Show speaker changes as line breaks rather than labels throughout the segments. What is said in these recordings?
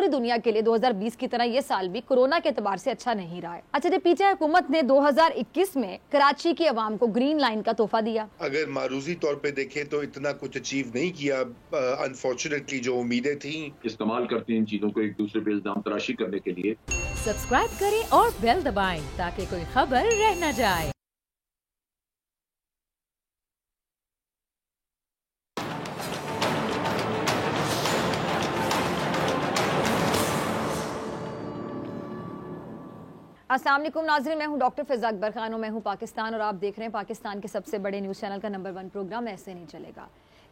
पूरी दुनिया के लिए 2020 की तरह ये साल भी कोरोना के एतबार से अच्छा नहीं रहा है। अच्छा, जब पीछे हुकूमत ने 2021 में कराची की आवाम को ग्रीन लाइन का तोहफा दिया।
अगर मारूजी तौर पे देखें तो इतना कुछ अचीव नहीं किया। अनफॉर्चुनेटली जो उम्मीदें थी,
इस्तेमाल करते हैं इन चीजों को एक दूसरे पे इल्जाम तराशी करने के लिए।
सब्सक्राइब करें और बेल दबाएं ताकि कोई खबर रह न जाए।
अस्सलाम वालेकुम नाज़रीन, मैं हूं डॉक्टर फ़िज़ा अकबर खान और मैं हूं पाकिस्तान और आप देख रहे हैं पाकिस्तान के सबसे बड़े न्यूज़ चैनल का नंबर 1 प्रोग्राम ऐसे नहीं चलेगा।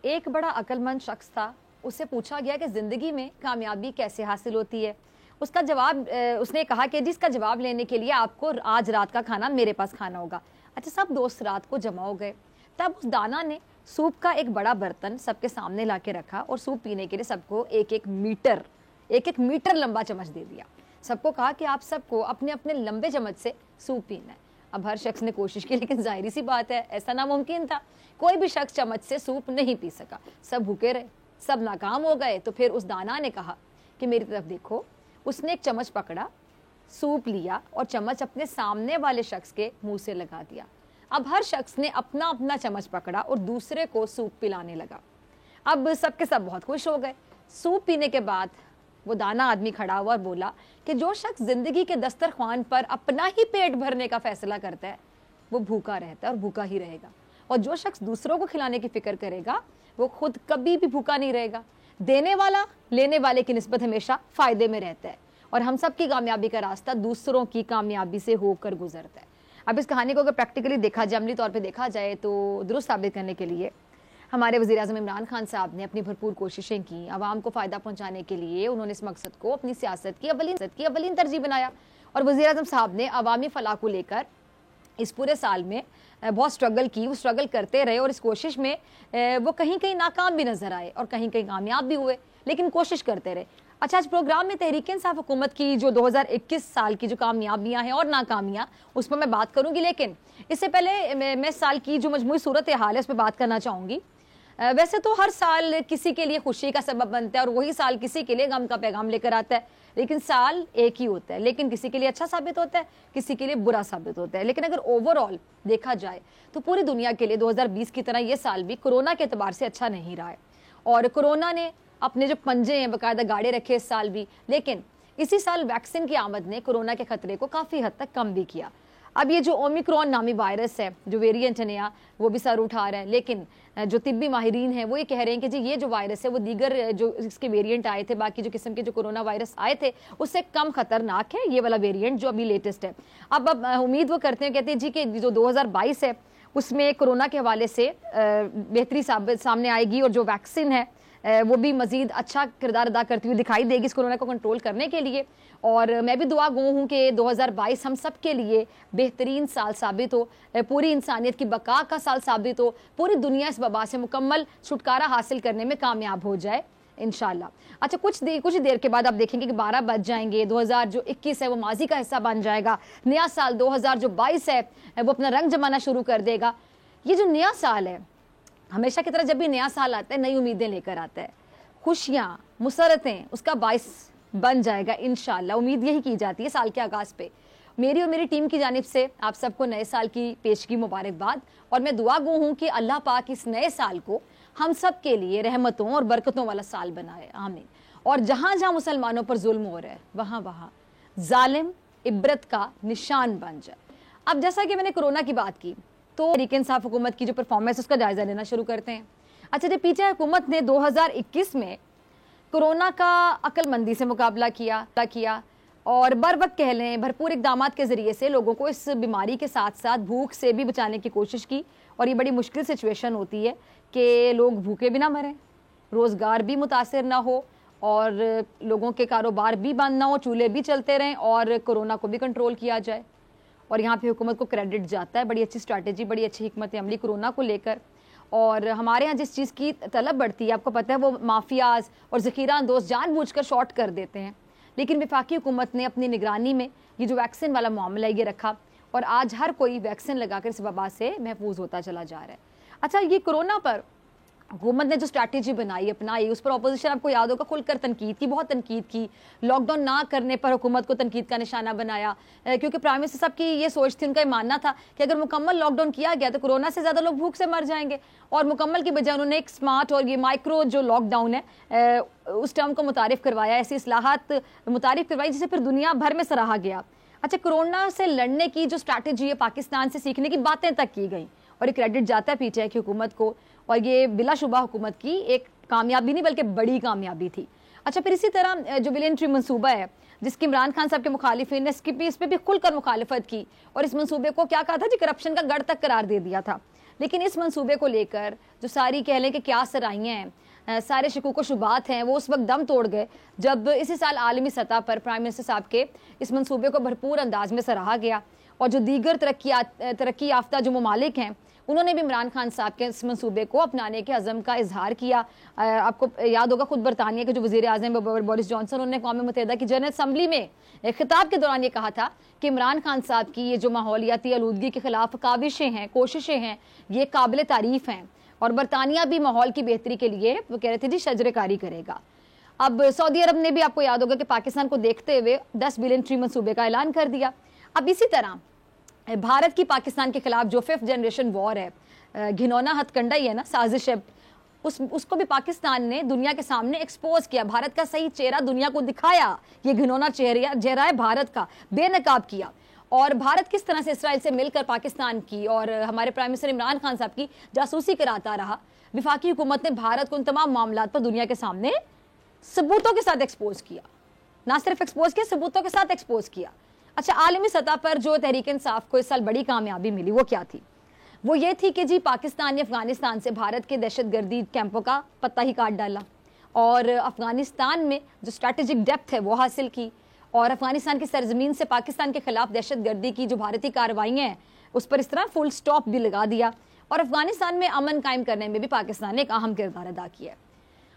एक बड़ा अक्लमंद शख्स था, उससे पूछा गया कि ज़िंदगी में कामयाबी कैसे हासिल होती है। उसका जवाब उसने कहा कि जिसका जवाब लेने के लिए आपको आज रात का खाना मेरे पास खाना होगा। अच्छा, सब दोस्त रात को जमा हो गए। तब उस दाना ने सूप का एक बड़ा बर्तन सबके सामने ला के रखा और सूप पीने के लिए सबको एक एक मीटर लंबा चम्मच दे दिया। सबको कहा कि आप सबको अपने अपने लंबे चम्मच से सूप पीना है। अब हर शख्स ने कोशिश की, लेकिन जाहिर सी बात है ऐसा नामुमकिन था। कोई भी शख्स चम्मच से सूप नहीं पी सका। सब भूखे रहे, सब नाकाम हो गए। तो फिर उस दाना ने कहा कि मेरी तरफ देखो। उसने एक चम्मच पकड़ा, सूप लिया और चम्मच अपने सामने वाले शख्स के मुंह से लगा दिया। अब हर शख्स ने अपना अपना चम्मच पकड़ा और दूसरे को सूप पिलाने लगा। अब सबके सब बहुत खुश हो गए। सूप पीने के बाद वो दाना आदमी खड़ा हुआ और बोला कि जो शख्स जिंदगी के दस्तरख्वान पर अपना ही पेट भरने का फैसला करता है वो भूखा रहता है और भूखा ही रहेगा, और जो शख्स दूसरों को खिलाने की फिक्र करेगा वो खुद कभी भी भूखा नहीं रहेगा। देने वाला लेने वाले की निस्बत हमेशा फायदे में रहता है और हम सब की कामयाबी का रास्ता दूसरों की कामयाबी से होकर गुजरता है। अब इस कहानी को अगर प्रैक्टिकली देखा जाए, अमली तौर पर देखा जाए, तो दुरुस्त साबित करने के लिए हमारे वज़ीर-ए-आज़म इमरान खान साहब ने अपनी भरपूर कोशिशें की। आवाम को फ़ायदा पहुंचाने के लिए उन्होंने इस मकसद को अपनी सियासत की अवलीन तरजीह बनाया और वज़ीर-ए-आज़म साहब ने अवामी फलाह को लेकर इस पूरे साल में बहुत स्ट्रगल की। वो स्ट्रगल करते रहे और इस कोशिश में वो कहीं कहीं नाकाम भी नज़र आए और कहीं कहीं कामयाब भी हुए, लेकिन कोशिश करते रहे। अच्छा, आज प्रोग्राम में तहरीक-ए-इंसाफ हुकूमत की जो 2021 साल की जो कामयाबियाँ हैं और नाकामियाँ, उस पर मैं बात करूँगी, लेकिन इससे पहले मैं साल की जो मजमूई सूरत हाल है उस पर बात करना चाहूँगी। वैसे तो हर साल किसी के लिए खुशी का सबब बनता है और वही साल किसी के लिए गम का पैगाम लेकर आता है, लेकिन साल एक ही होता है। लेकिन किसी के लिए अच्छा साबित होता है, किसी के लिए बुरा साबित होता है। लेकिन अगर ओवरऑल देखा जाए तो पूरी दुनिया के लिए 2020 की तरह ये साल भी कोरोना के एतबार से अच्छा नहीं रहा है और कोरोना ने अपने जो पंजे हैं बाकायदा गाड़े रखे इस साल भी। लेकिन इसी साल वैक्सीन की आमद ने कोरोना के खतरे को काफ़ी हद तक कम भी किया। अब ये जो ओमिक्रॉन नामी वायरस है, जो वेरिएंट है नया, वो भी सर उठा रहा है, लेकिन जो तिब्बी माहिरीन हैं वो ये कह रहे हैं कि जी ये जो वायरस है वो दीगर जो इसके वेरिएंट आए थे, बाकी जो किस्म के जो कोरोना वायरस आए थे उससे कम खतरनाक है ये वाला वेरिएंट जो अभी लेटेस्ट है। अब उम्मीद वो करते हैं, कहते हैं जी कि जो 2022 है उसमें कोरोना के हवाले से बेहतरी सामने आएगी और जो वैक्सीन है वो भी मजीद अच्छा किरदार अदा करती हुई दिखाई देगी इस कोरोना को कंट्रोल करने के लिए। और मैं भी दुआ गो हूँ कि 2022 हम सब के लिए बेहतरीन साल साबित हो, पूरी इंसानियत की बका का साल साबित हो, पूरी दुनिया इस वबा से मुकम्मल छुटकारा हासिल करने में कामयाब हो जाए इंशाल्लाह। अच्छा, कुछ देर के बाद आप देखेंगे कि 12 बज जाएंगे, 2021 है वो माजी का हिस्सा बन जाएगा। नया साल 2022 है वो अपना रंग जमाना शुरू कर देगा। ये जो नया साल है, हमेशा की तरह जब भी नया साल आता है नई उम्मीदें लेकर आता है, खुशियाँ मुसरतें उसका बाइस बन जाएगा इंशाल्लाह। उम्मीद यही की जाती है साल के आगाज़ पे। मेरी और मेरी टीम की जानिब से आप सबको नए साल की पेशगी मुबारकबाद और मैं दुआ गो हूँ कि अल्लाह पाक इस नए साल को हम सब के लिए रहमतों और बरकतों वाला साल बनाए, आमीन। और जहाँ जहाँ मुसलमानों पर जुल्म हो रहा है वहाँ वहाँ जालिम इबरत का निशान बन जाए। अब जैसा कि मैंने कोरोना की बात की तो तहरीक-ए-इंसाफ हुकूमत की जो परफॉर्मेंस उसका जायजा लेना शुरू करते हैं। अच्छा, जब पीछे हुकूमत ने 2021 में कोरोना का अक्लमंदी से मुकाबला किया और बर वक्त कह लें भरपूर इकदामात के ज़रिए से लोगों को इस बीमारी के साथ साथ भूख से भी बचाने की कोशिश की। और ये बड़ी मुश्किल सिचुएशन होती है कि लोग भूखे भी ना मरें, रोज़गार भी मुतासिर ना हो और लोगों के कारोबार भी बंद ना हो, चूल्हे भी चलते रहें और कोरोना को भी कंट्रोल किया जाए। और यहाँ पे हुकूमत को क्रेडिट जाता है, बड़ी अच्छी स्ट्रैटेजी, बड़ी अच्छी हिकमत अमली कोरोना को लेकर। और हमारे यहाँ जिस चीज़ की तलब बढ़ती है आपको पता है वो माफियाज और ज़ख़ीरा अंदोज़ जानबूझकर शॉर्ट कर देते हैं, लेकिन वफाकी हुकूमत ने अपनी निगरानी में ये जो वैक्सीन वाला मामला ये रखा और आज हर कोई वैक्सीन लगाकर इस वबा से महफूज होता चला जा रहा है। अच्छा, ये कोरोना पर हुकूमत ने जो स्ट्रैटेजी बनाई अपनाई उस पर ऑपोजिशन आपको याद होगा खुलकर तनकीद की, बहुत तनकीद की। लॉकडाउन ना करने पर हुकूमत को तनकीद का निशाना बनाया, क्योंकि प्राइम मिनिस्टर साहब की ये सोच थी, उनका ये मानना था कि अगर मुकम्मल लॉकडाउन किया गया तो कोरोना से ज़्यादा लोग भूख से मर जाएंगे। और मुकम्मल की बजाय उन्होंने एक स्मार्ट और ये माइक्रो जो लॉकडाउन है उस टर्म को मुतारिफ करवाया, ऐसी इस्लाहात मुतारिफ करवाई जिसे फिर दुनिया भर में सराहा गया। अच्छा, कोरोना से लड़ने की जो स्ट्रैटेजी है पाकिस्तान से सीखने की बातें तक की गई और ये क्रेडिट जाता है पीटीआई की हुकूमत को, और ये बिलाशुबा हुकूमत की एक कामयाबी नहीं बल्कि बड़ी कामयाबी थी। अच्छा, फिर इसी तरह जो विलेंट्री मंसूबा है जिसकी इमरान खान साहब के मुखालिफिन ने इस पर भी खुलकर मुखालफत की और इस मंसूबे को क्या कहा था जी, करप्शन का गढ़ तक करार दे दिया था। लेकिन इस मंसूबे को लेकर जो सारी कह लें कि क्या सराहियाँ हैं, सारे शकूक व शुबात हैं, वो उस वक्त दम तोड़ गए जब इसी साल आलमी सतह पर प्राइम मिनिस्टर साहब के इस मंसूबे को भरपूर अंदाज में सराहा गया। और जो दीगर तरक्की याफ्ता जो ममालिक हैं उन्होंने भी इमरान खान साहब के इस मंसूबे को अपनाने के अज़म का इजहार किया। आपको याद होगा खुद बरतानिया के जो वज़ीर आज़म बोरिस जॉनसन, उन्होंने अक़वाम मुत्तहिदा की जनरल असम्बली में खिताब के दौरान ये कहा था कि इमरान खान साहब की ये जो माहौलियाती आलूदगी के खिलाफ काविशें हैं, कोशिशें हैं, ये काबिल तारीफ़ हैं। और बरतानिया भी माहौल की बेहतरी के लिए वो कह रहे थे जी शजरकारी करेगा। अब सऊदी अरब ने भी आपको याद होगा कि पाकिस्तान को देखते हुए 10 बिलियन ट्री मंसूबे का ऐलान कर दिया। अब इसी तरह भारत की पाकिस्तान के खिलाफ जो 5th जनरेशन वॉर है, घिनौना हथकंडा ही है ना, साजिश है, उसको भी पाकिस्तान ने दुनिया के सामने एक्सपोज किया, भारत का सही चेहरा दुनिया को दिखाया। ये घिनौना चेहरा है भारत का, बेनकाब किया। और भारत किस तरह से इसराइल से मिलकर पाकिस्तान की और हमारे प्राइम मिनिस्टर इमरान खान साहब की जासूसी कराता रहा। विफाकी हुकूमत ने भारत को उन तमाम मामलात पर दुनिया के सामने सबूतों के साथ एक्सपोज किया, ना सिर्फ एक्सपोज किया, सबूतों के साथ एक्सपोज किया। अच्छा, आलमी सतह पर जो तहरीक इंसाफ को इस साल बड़ी कामयाबी मिली वो क्या थी? वो ये थी कि जी पाकिस्तान ने अफगानिस्तान से भारत के दहशतगर्दी कैंपों का पत्ता ही काट डाला और अफगानिस्तान में जो स्ट्रैटेजिक डेप्थ है वो हासिल की और अफगानिस्तान की सरजमीन से पाकिस्तान के खिलाफ दहशतगर्दी की जो भारतीय कार्रवाइयाँ हैं उस पर इस तरह फुल स्टॉप भी लगा दिया और अफगानिस्तान में अमन कायम करने में भी पाकिस्तान ने एक अहम किरदार अदा किया है।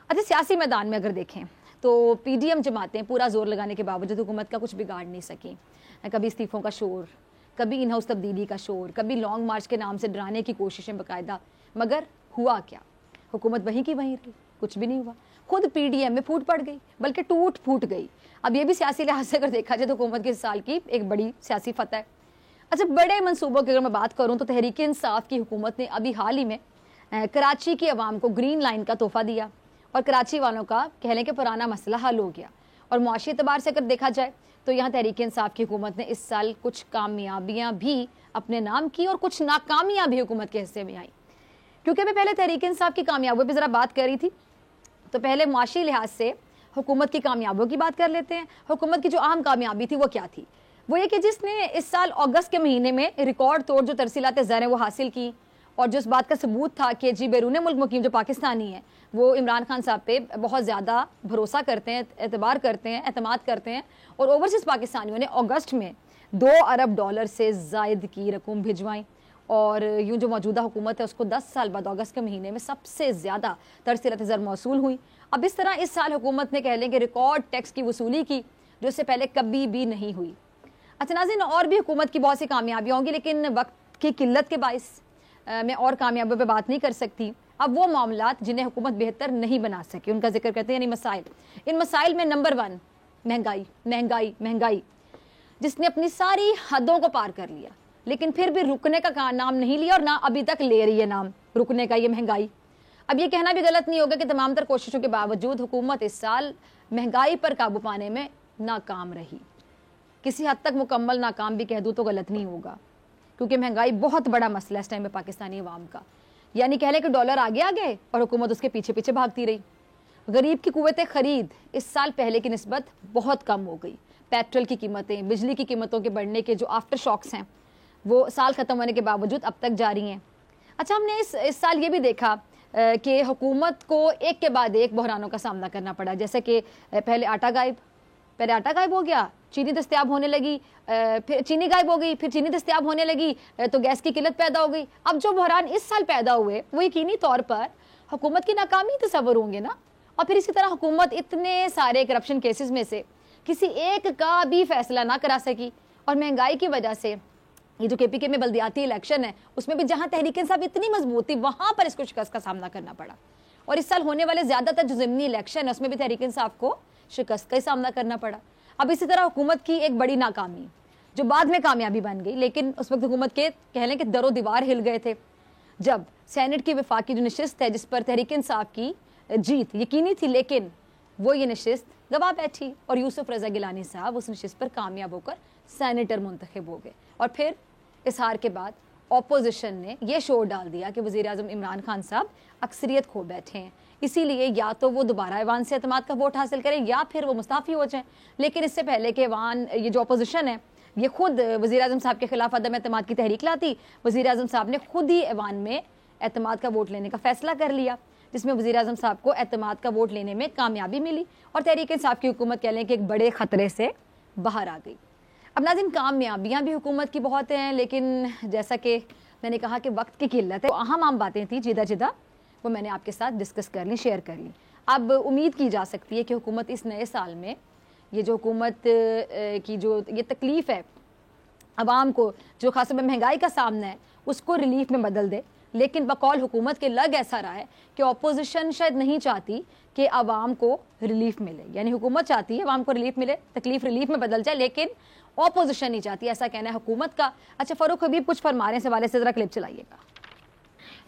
अच्छा, सियासी मैदान में अगर देखें तो पीडीएम जमातें पूरा जोर लगाने के बावजूद हुकूमत का कुछ बिगाड़ नहीं सकी। कभी इस्तीफों का शोर, कभी इन हाउस तब्दीली का शोर, कभी लॉन्ग मार्च के नाम से डराने की कोशिशें बाकायदा, मगर हुआ क्या? हुकूमत वहीं की वहीं रही, कुछ भी नहीं हुआ। खुद पीडीएम में फूट पड़ गई, बल्कि टूट फूट गई। अब ये भी सियासी लिहाज से अगर देखा जाए तो हुकूमत के इस साल की एक बड़ी सियासी फतह है। अच्छा, बड़े मंसूबों की अगर मैं बात करूँ तो तहरीक इंसाफ की हुकूमत ने अभी हाल ही में कराची की आवाम को ग्रीन लाइन का तोहफा दिया और कराची वालों का कह लें कि पुराना मसला हल हो गया। और मुआशी एतबार से अगर देखा जाए तो यहाँ तहरीक इंसाफ की हुकूमत ने इस साल कुछ कामयाबियाँ भी अपने नाम की और कुछ नाकामियाँ भी हुकूमत के हिस्से में आई। क्योंकि मैं पहले तहरीक इंसाफ की कामयाबियों पर ज़रा बात कर रही थी, तो पहले मुआशी लिहाज से हुकूमत की कामयाबियों की बात कर लेते हैं। हुकूमत की जो अहम कामयाबी थी वो क्या थी? वो ये कि जिसने इस साल अगस्त के महीने में रिकॉर्ड तोड़ जो तरसीलात ज़र वो हासिल की और जो इस बात का सबूत था कि जी बैरून मुल्क मुकीम जो पाकिस्तानी है वो इमरान खान साहब पे बहुत ज़्यादा भरोसा करते हैं, एतबार करते हैं, एतमाद करते हैं और ओवरसीज़ पाकिस्तानियों ने अगस्त में $2 अरब से ज़ायद की रकम भिजवाई। और यूँ जो मौजूदा हुकूमत है उसको 10 साल बाद अगस्त के महीने में सबसे ज़्यादा तरसीलात ज़र मौसूल हुई। अब इस तरह इस साल हुकूमत ने कह लें कि रिकॉर्ड टैक्स की वसूली की जो इससे पहले कभी भी नहीं हुई। अच्छा नाज़रीन, और भी हुकूमत की बहुत सी कामयाबियाँ होंगी, लेकिन वक्त की किल्लत के बाइस मैं और कामयाबियों पर बात नहीं कर सकती। अब वो मामलात जिन्हें हुकूमत बेहतर नहीं बना सकी उनका जिक्र करते हैं, यानी मसाइल। इन मसाइल में नंबर 1 महंगाई, महंगाई, महंगाई, जिसने अपनी सारी हदों को पार कर लिया लेकिन फिर भी रुकने का नाम नहीं लिया और ना अभी तक ले रही है नाम रुकने का, ये महंगाई। अब ये कहना भी गलत नहीं होगा कि तमाम तर कोशिशों के बावजूद हुकूमत इस साल महंगाई पर काबू पाने में नाकाम रही। किसी हद तक मुकम्मल नाकाम भी कह दूँ तो गलत नहीं होगा, क्योंकि महंगाई बहुत बड़ा मसला है इस टाइम में पाकिस्तानी अवाम का। यानी कह लें कि डॉलर आगे आ गए और हुकूमत उसके पीछे पीछे भागती रही। गरीब की कुव्वत खरीद इस साल पहले की निस्बत बहुत कम हो गई। पेट्रोल की कीमतें, बिजली की कीमतों के बढ़ने के जो आफ्टर शॉक्स हैं वो साल ख़त्म होने के बावजूद अब तक जारी हैं। अच्छा, हमने इस साल ये भी देखा कि हुकूमत को एक के बाद एक बहरानों का सामना करना पड़ा। जैसे कि पहले आटा गायब हो गया, चीनी दस्तयाब होने लगी, फिर चीनी गायब हो गई, फिर चीनी दस्तयाब होने लगी तो गैस की किल्लत पैदा हो गई। अब जो बहरान इस साल पैदा हुए वो यकीनी तौर पर हुकूमत की नाकामी तस्वर होंगे ना। और फिर इसी तरह हुकूमत इतने सारे करप्शन केसेस में से किसी एक का भी फैसला ना करा सकी और महंगाई की वजह से ये जो KPK में बल्दियाती इलेक्शन है उसमें भी जहां तहरीक इंसाफ इतनी मजबूत थी वहां पर इसको शिकस्त का सामना करना पड़ा। और इस साल होने वाले ज्यादातर जो ज़िमनी इलेक्शन है उसमें भी तहरीक इंसाफ को शिकस्त का ही सामना करना पड़ा। अब इसी तरह हुकूमत की एक बड़ी नाकामी जो बाद में कामयाबी बन गई, लेकिन उस वक्त हुकूमत के कह लें कि दरो दीवार हिल गए थे जब सेनेट की वफाकी जो नशिस्त है जिस पर तहरीक इंसाफ की जीत यकीनी थी, लेकिन वो ये नशिस्त गवा बैठी और यूसुफ रजा गिलानी साहब उस नशिस्त पर कामयाब होकर सेनेटर मुंतखब हो गए। और फिर इस हार के बाद ऑपोजिशन ने यह शोर डाल दिया कि वज़ीर आज़म इमरान खान साहब अक्सरियत खो बैठे हैं, इसीलिए या तो वो दोबारा ऐवान से एतमाद का वोट हासिल करें या फिर वो मुस्ताफ़ी हो जाएं। लेकिन इससे पहले कि ऐवान ये जो अपोजिशन है ये खुद वज़ीर आज़म साहब के खिलाफ अदम एतमाद की तहरीक लाती, वज़ीर आज़म साहब ने खुद ही ऐवान में एतमाद का वोट लेने का फैसला कर लिया, जिसमें वज़ीर आज़म साहब को एतमाद का वोट लेने में कामयाबी मिली और तहरीक इंसाफ की हुकूमत कह लें कि एक बड़े ख़तरे से बाहर आ गई। अब नाज़रीन, कामयाबियाँ भी हुकूमत की बहुत हैं, लेकिन जैसा कि मैंने कहा कि वक्त की किल्लत है, तो अहम बातें थी जिदा जिदा वो मैंने आपके साथ डिस्कस कर ली, शेयर कर ली। अब उम्मीद की जा सकती है कि हुकूमत इस नए साल में ये जो हुकूमत की जो ये तकलीफ़ है आवाम को, जो खासतौर पर महंगाई का सामना है, उसको रिलीफ में बदल दे। लेकिन बकौल हुकूमत के लग ऐसा रहा है कि अपोजिशन शायद नहीं चाहती कि आवाम को रिलीफ मिले, यानी हुकूमत चाहती है आवाम को रिलीफ मिले, तकलीफ रिलीफ में बदल जाए, लेकिन ऑपोजिशन नहीं चाहती, ऐसा कहना है हुकूमत का। अच्छा, फ़ारूक हबीब कुछ फरमा रहे हैं इस हवाले से, ज़रा क्लिप चलाइएगा।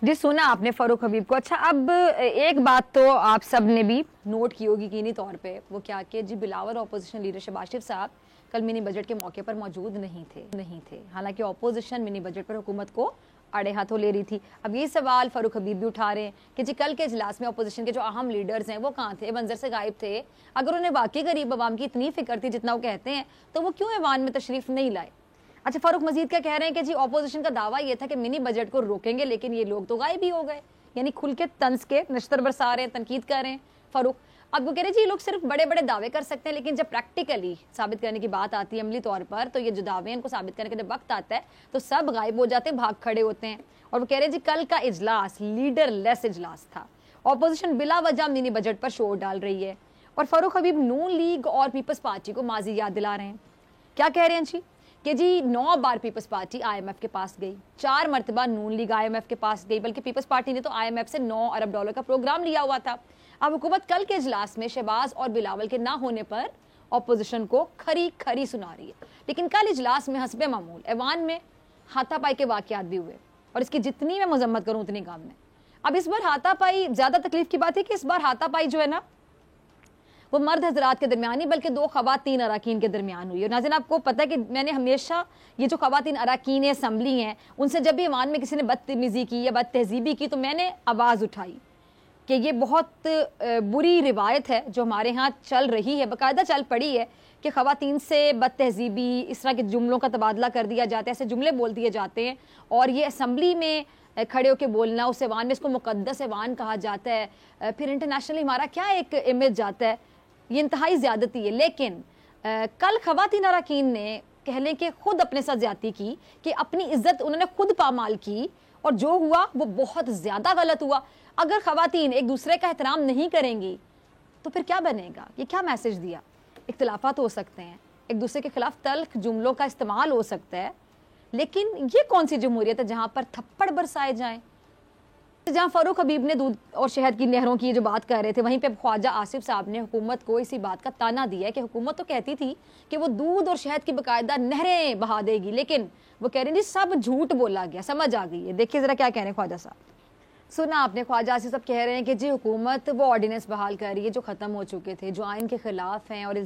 जी, सुना आपने फ़ारूक हबीब को। अच्छा, अब एक बात तो आप सब ने भी नोट की होगी यकीनी तौर पे, वो क्या कि जी बिलावल ऑपोजिशन लीडर शहबाज शरीफ साहब कल मिनी बजट के मौके पर मौजूद नहीं थे। हालांकि ऑपोजिशन मिनी बजट पर हुकूमत को अड़े हाथों ले रही थी। अब ये सवाल फ़ारूक हबीब भी उठा रहे हैं कि जी कल के इजलास में अपोजिशन के जो अहम लीडर्स हैं वो कहाँ थे, मंजर से गायब थे। अगर उन्हें वाकई गरीब आवाम की इतनी फिक्र थी जितना वो कहते हैं, तो वो क्यों ऐवान में तशरीफ नहीं लाए। अच्छा, फ़ारूक मजीद क्या कह रहे हैं कि जी ऑपोजिशन का दावा ये था कि मिनी बजट को रोकेंगे, लेकिन ये लोग तो गायब ही हो गए, यानी खुल के तंज के नश्तर बरसा रहे हैं, तनकीद कर रहे हैं फ़ारूक। अब वो कह रहे जी ये लोग सिर्फ बड़े बड़े दावे कर सकते हैं, लेकिन जब प्रैक्टिकली साबित करने की बात आती है अमली तौर पर, तो ये जो दावे हैं इनको साबित करने का जब वक्त आता है तो सब गायब हो जाते हैं, भाग खड़े होते हैं। और वो कह रहे जी कल का इजलास लीडर लेस इजलास था, ऑपोजिशन बिला वजह मिनी बजट पर शोर डाल रही है। और फ़ारूक हबीब नून लीग और पीपल्स पार्टी को माजी याद दिला रहे हैं। क्या कह रहे हैं जी कि जी 9 बार पीपल्स पार्टी IMF के पास गई, 4 मरतबा नून लीग IMF के पास गई, बल्कि पीपल्स पार्टी ने तो IMF से $9 अरब का प्रोग्राम लिया हुआ था। अब हुकूमत कल के इजलास में शहबाज और बिलावल के ना होने पर ऑपोजिशन को खरी सुना रही है, लेकिन कल इजलास में हस्बे मामूल ऐवान में हाथापाई के वाकयात भी हुए, और इसकी जितनी मैं मजम्मत करूं उतनी कम है। अब इस बार हाथापाई, ज्यादा तकलीफ की बात है कि इस बार हाथापाई जो है ना वो मर्द हजरात के दरमियान ही बल्कि 2 खवातीन अराकीन के दरमियान हुई है। नाज़रीन, आपको पता है कि मैंने हमेशा ये जो खवातीन अराकीन असम्बली हैं उनसे जब भी ऐवान में किसी ने बदतमीज़ी की या बद तहजीबी की तो मैंने आवाज़ उठाई कि ये बहुत बुरी रिवायत है जो हमारे यहाँ चल रही है, बाकायदा चल पड़ी है कि ख़वातीन से बद तहजीबी, इस तरह के जुमलों का तबादला कर दिया जाता है, ऐसे जुमले बोल दिए जाते हैं, और ये असम्बली में खड़े होकर बोलना, उस ऐवान में इसको मुक़द्दस ऐवान कहा जाता है, फिर इंटरनेशनली हमारा क्या एक इमेज जाता है, ये इंतहाई ज़्यादती है। लेकिन कल ख़वातीन अरकान ने कह लें कि खुद अपने साथ ज़्यादती की कि अपनी इज्जत उन्होंने खुद पामाल की, और जो हुआ वो बहुत ज़्यादा गलत हुआ। अगर ख़वातीन एक दूसरे का एहतराम नहीं करेंगी तो फिर क्या बनेगा? ये क्या मैसेज दिया? इख्तिलाफात हो सकते हैं, एक दूसरे के खिलाफ तल्ख जुमलों का इस्तेमाल हो सकता है, लेकिन ये कौन सी जमहूरियत है जहाँ पर थप्पड़ बरसाए जाएं? जहाँ फ़ारूक हबीब ने दूध और शहद की नहरों की जो बात कर रहे थे, वहीं पे ख्वाजा आसिफ साहब ने हुकूमत को इसी बात का ताना दिया है कि हुकूमत तो कहती थी कि वो दूध और शहद की बाकायदा नहरें बहा देगी, लेकिन वो कह रहे हैं सब झूठ बोला गया, समझ आ गई है। देखिए ज़रा क्या कह रहे हैं ख्वाजा साहब, सुना आपने। ख्वाजा आसिफ साहब कह रहे हैं कि जी हुकूमत वो ऑर्डिनेंस बहाल कर रही है जो ख़त्म हो चुके थे, जो आइन के खिलाफ हैं, और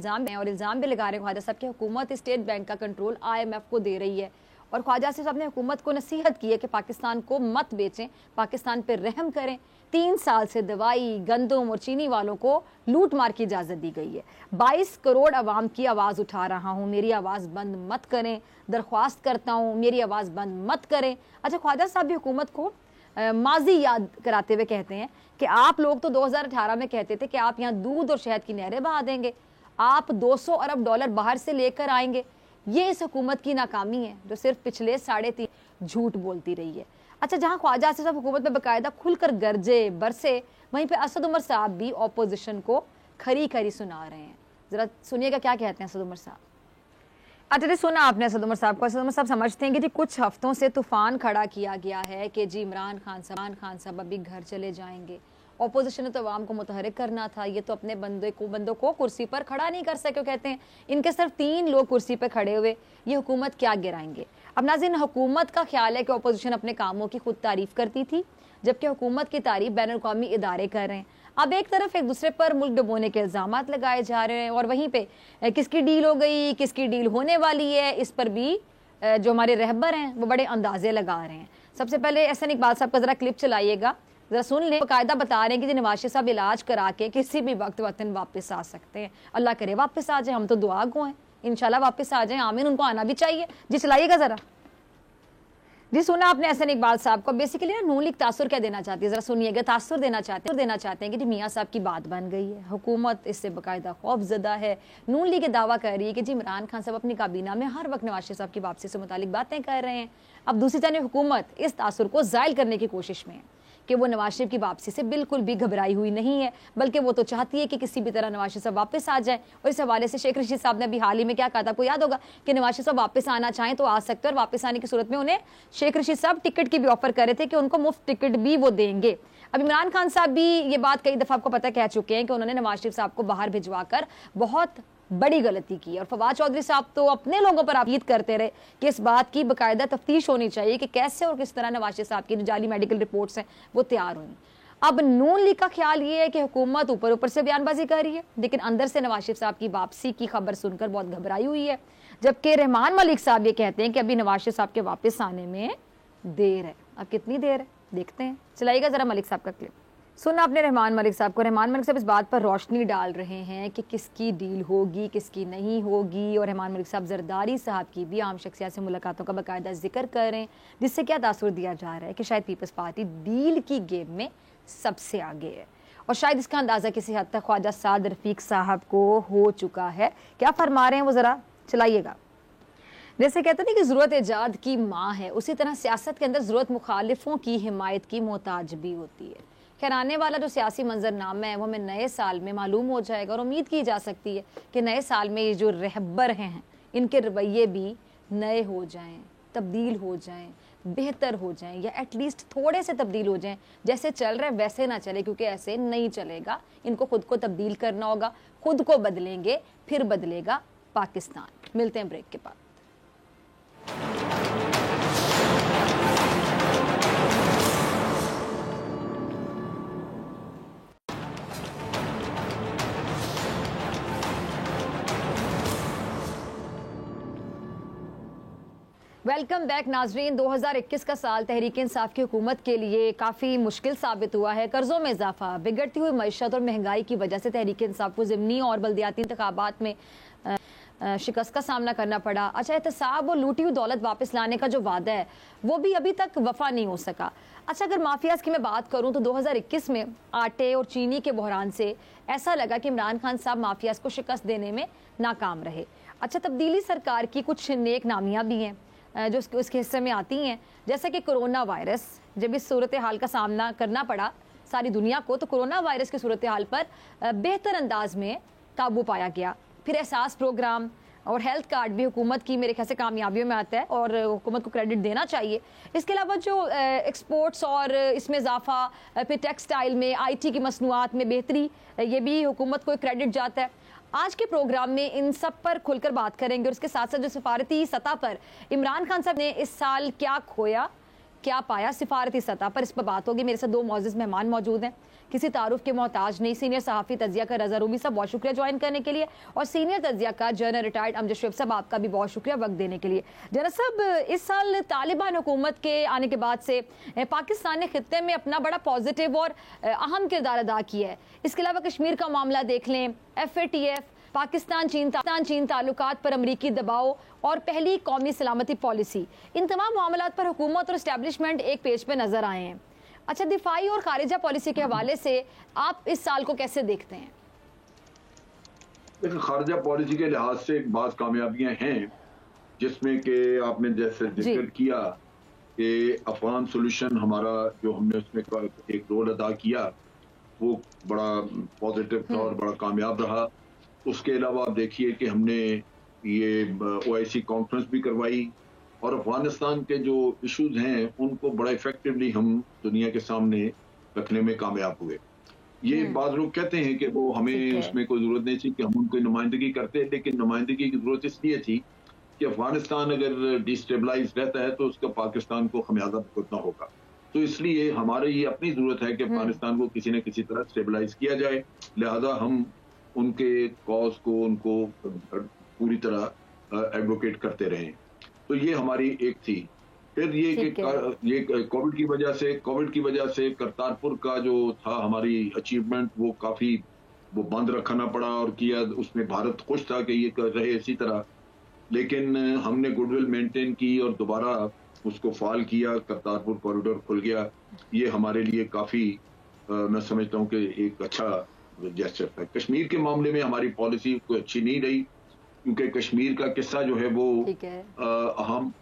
इल्ज़ाम भी लगा रहे हैं ख्वाजा साहब कि हुकूमत स्टेट बैंक का कंट्रोल IMF को दे रही है। और ख्वाजा आसिफ साहब ने हुकूमत को नसीहत की है कि पाकिस्तान को मत बेचें, पाकिस्तान पर रहम करें। 3 साल से दवाई, गंदम और चीनी वालों को लूट मार की इजाज़त दी गई है। 22 करोड़ आवाम की आवाज़ उठा रहा हूँ, मेरी आवाज़ बंद मत करें, दरख्वास्त करता हूँ मेरी आवाज़ बंद मत करें। अच्छा, ख्वाजा साहब भी हुकूमत को माजी याद कराते हुए कहते हैं कि आप लोग तो 2018 में कहते थे कि आप यहाँ दूध और शहद की नहरें बहा देंगे, आप $200 अरब बाहर से लेकर आएंगे। ये इस हुकूमत की नाकामी है जो सिर्फ पिछले 3.5 झूठ बोलती रही है। अच्छा, जहाँ ख्वाजा आसिफ साहब हुकूमत में बाकायदा खुलकर गरजे बरसे, वहीं पे असद उमर साहब भी ऑपोजिशन को खरी सुना रहे हैं। जरा सुनिएगा क्या कहते हैं असद उमर साहब। अच्छा, सुना आपने असद उमर साहब को। असद उमर साहब समझते हैं कि जी कुछ हफ्तों से तूफान खड़ा किया गया है कि जी इमरान खान साहब अभी घर चले जाएंगे, ऑपोजिशन ने तो अवाम को मुतहरिक करना था, ये तो अपने बंदों को कुर्सी पर खड़ा नहीं कर सके। कहते हैं इनके सिर्फ 3 लोग कुर्सी पर खड़े हुए, ये हुकूमत क्या गिराएंगे। अब नाज़रीन, हुकूमत का ख्याल है कि ऑपोजिशन अपने कामों की खुद तारीफ करती थी, जबकि हुकूमत की तारीफ बैन अवी इदारे कर रहे हैं। अब एक तरफ एक दूसरे पर मुल्क डुबोने के इल्ज़ाम लगाए जा रहे हैं और वहीं पे किसकी डील हो गई, किसकी डील होने वाली है, इस पर भी जो हमारे रहबर हैं वो बड़े अंदाजे लगा रहे हैं। सबसे पहले एहसन इकबाल साहब का ज़रा क्लिप चलाइएगा, ज़रा सुन लें। बाकायदा बता रहे हैं कि नवाज शरीफ साहब इलाज करा के किसी भी वक्त वतन वापस आ सकते हैं। अल्लाह करे वापस आ जाए, हम तो दुआ गो हैं, इंशाल्लाह वापस आ जाए, आमीन। उनको आना भी चाहिए जी। चलाइएगा ज़रा जी। सुना आपने एहसन इकबाल साहब को। बेसिकली ना नून लीग तासुर क्या देना चाहती है, ज़रा सुनिएगा। तासुर देना चाहते हैं कि जी मियाँ साहब की बात बन गई है, हुकूमत इससे बाकायदा खौफजदा है। नून लीग ये दावा कर रही है कि जी इमरान खान साहब अपनी काबीना में हर वक्त नवाज शरीफ साहब की वापसी से मुतालिक बातें कर रहे हैं। अब दूसरी जानिब हुकूमत इस तासुर को ज़ायल करने की कोशिश में है कि वो नवाज शरीफ की वापसी से बिल्कुल भी घबराई हुई नहीं है, बल्कि वो तो चाहती है कि किसी भी तरह नवाज शरीफ साहब वापस आ जाए। और इस हवाले से शेख रशीद साहब ने अभी हाल ही में क्या कहा था, आपको याद होगा कि नवाज शरीफ साहब वापस आना चाहें तो आ सकते हैं, और वापस आने की सूरत में उन्हें शेख रशीद साहब टिकट की भी ऑफर कर रहे थे कि उनको मुफ्त टिकट भी वो देंगे। अब इमरान खान साहब भी ये बात कई दफ़ा आपको पता कह चुके हैं कि उन्होंने नवाज शरीफ साहब को बाहर भिजवा कर बहुत बड़ी गलती की। और फवाद चौधरी साहब तो अपने लोगों पर अपील करते रहे कि इस बात की बाकायदा तफ्तीश होनी चाहिए कि कैसे और किस तरह नवाज शरीफ साहब की जो जाली मेडिकल रिपोर्ट्स हैं वो तैयार हुई। अब नून लीग का ख्याल ये है कि हुकूमत ऊपर से बयानबाजी कर रही है, लेकिन अंदर से नवाज शरीफ साहब की वापसी की खबर सुनकर बहुत घबराई हुई है। जबकि रहमान मलिक साहब ये कहते हैं कि अभी नवाज शरीफ साहब के वापस आने में देर है। अब कितनी देर है देखते हैं। चलाइएगा जरा मलिक साहब का क्लिप। सुना आपने रहमान मलिक साहब को। रहमान मलिक साहब इस बात पर रोशनी डाल रहे हैं कि किसकी डील होगी, किसकी नहीं होगी। और रहमान मलिक साहब जरदारी साहब की भी आम शख्सियत से मुलाकातों का बाकायदा जिक्र कर रहे हैं, जिससे क्या तासुर दिया जा रहा है कि शायद पीपल्स पार्टी डील की गेम में सबसे आगे है। और शायद इसका अंदाज़ा किसी हद तक ख्वाजा साद रफीक साहब को हो चुका है। क्या फरमा रहे हैं वो ज़रा चलाइएगा। जैसे कहते हैं कि ज़रूरत ईजाद की माँ है, उसी तरह सियासत के अंदर ज़रूरत मुखालिफों की हिमायत की मोहताज भी होती है। खैर, आने वाला जो सियासी मंजरनामा है वो हमें नए साल में मालूम हो जाएगा, और उम्मीद की जा सकती है कि नए साल में ये जो रहबर हैं इनके रवैये भी नए हो जाएं, तब्दील हो जाएं, बेहतर हो जाएं, या एटलीस्ट थोड़े से तब्दील हो जाएं। जैसे चल रहा है वैसे ना चले, क्योंकि ऐसे नहीं चलेगा। इनको खुद को तब्दील करना होगा, खुद को बदलेंगे फिर बदलेगा पाकिस्तान। मिलते हैं ब्रेक के बाद। वेलकम बैक नाजरीन। 2021 का साल तहरीक इंसाफ की हुकूमत के लिए काफ़ी मुश्किल साबित हुआ है। कर्जों में इजाफा, बिगड़ती हुई मईशत और महंगाई की वजह से तहरीक इंसाफ को ज़िमनी और बल्दियाती इंतखाबात में शिकस्त का सामना करना पड़ा। अच्छा, एहतसाब और लूटी हुई दौलत वापस लाने का जो वादा है वो भी अभी तक वफा नहीं हो सका। अच्छा, अगर माफियाज की मैं बात करूं तो 2021 में आटे और चीनी के बहरान से ऐसा लगा कि इमरान खान साहब माफियाज को शिकस्त देने में नाकाम रहे। अच्छा, तब्दीली सरकार की कुछ नेक नामियाँ भी हैं जो उसके हिस्से में आती हैं, जैसे कि कोरोना वायरस। जब इस सूरत हाल का सामना करना पड़ा सारी दुनिया को, तो कोरोना वायरस की सूरत हाल पर बेहतर अंदाज में काबू पाया गया। फिर एहसास प्रोग्राम और हेल्थ कार्ड भी हुकूमत की मेरे ख्याल से कामयाबियों में आता है और हुकूमत को क्रेडिट देना चाहिए। इसके अलावा जो एक्सपोर्ट्स और इसमें इजाफा, फिर टेक्सटाइल में, IT की मसनूआत में बेहतरी, ये भी हुकूमत को क्रेडिट जाता है। आज के प्रोग्राम में इन सब पर खुलकर बात करेंगे, और इसके साथ साथ जो सिफारती सतह पर इमरान खान साहब ने इस साल क्या खोया क्या पाया सिफारती सतह पर, इस पर बात होगी। मेरे साथ 2 मौजूद मेहमान मौजूद हैं, किसी तारुफ के मोहताज नहीं। सीनियर सहाफ़ी तजिया का रज़ा रूमी साहब, बहुत शुक्रिया ज्वाइन करने के लिए। और सीनियर तजिया का जनरल रिटायर्ड अमजद शुएब साहब, आपका भी बहुत शुक्रिया वक्त देने के लिए। जनरल साहब, इस साल तालिबान हुकूमत के आने के बाद से पाकिस्तान ने खित्ते में अपना बड़ा पॉजिटिव और अहम किरदार अदा किया है। इसके अलावा कश्मीर का मामला देख लें, FATF, पाकिस्तान चीन ताल्लुकात पर अमरीकी दबाव और पहली कौमी सलामती पॉलिसी, इन तमाम मामलात पर हुकूमत और इस्टेब्लिशमेंट एक पेज पे नजर आए हैं। अच्छा, दिफाई और खारिजा पॉलिसी के हवाले से आप इस साल को कैसे देखते हैं?
देखिए, खारिजा पॉलिसी के लिहाज से बहुत कामयाबियां हैं, जिसमें कि आपने जैसे जिक्र किया कि अफगान सोल्यूशन हमारा जो हमने उसमें एक रोल अदा किया वो बड़ा पॉजिटिव था और बड़ा कामयाब रहा। उसके अलावा आप देखिए कि हमने ये OIC कॉन्फ्रेंस भी करवाई, और अफगानिस्तान के जो इश्यूज हैं उनको बड़ा इफेक्टिवली हम दुनिया के सामने रखने में कामयाब हुए। ये बाद लोग कहते हैं कि वो हमें उसमें कोई जरूरत नहीं थी कि हम उनकी नुमाइंदगी करते, लेकिन नुमाइंदगी की जरूरत इसलिए थी कि अफगानिस्तान अगर डिस्टेबलाइज रहता है तो उसका पाकिस्तान को खमियाजा भुगतना होगा। तो इसलिए हमारे ये अपनी जरूरत है कि अफगानिस्तान को किसी न किसी तरह स्टेबलाइज किया जाए, लिहाजा हम उनके कॉज को उनको पूरी तरह एडवोकेट करते रहे। तो ये हमारी एक थी। फिर ये कोविड की वजह से करतारपुर का जो था हमारी अचीवमेंट वो काफी वो बंद रखना पड़ा और किया, उसमें भारत खुश था कि ये कर रहे इसी तरह, लेकिन हमने गुडविल मेंटेन की और दोबारा उसको फाल किया, करतारपुर कॉरिडोर खुल गया। ये हमारे लिए काफी मैं समझता हूँ कि एक अच्छा जेस्चर था। कश्मीर के मामले में हमारी पॉलिसी कोई अच्छी नहीं रही, क्योंकि कश्मीर का किस्सा जो है वो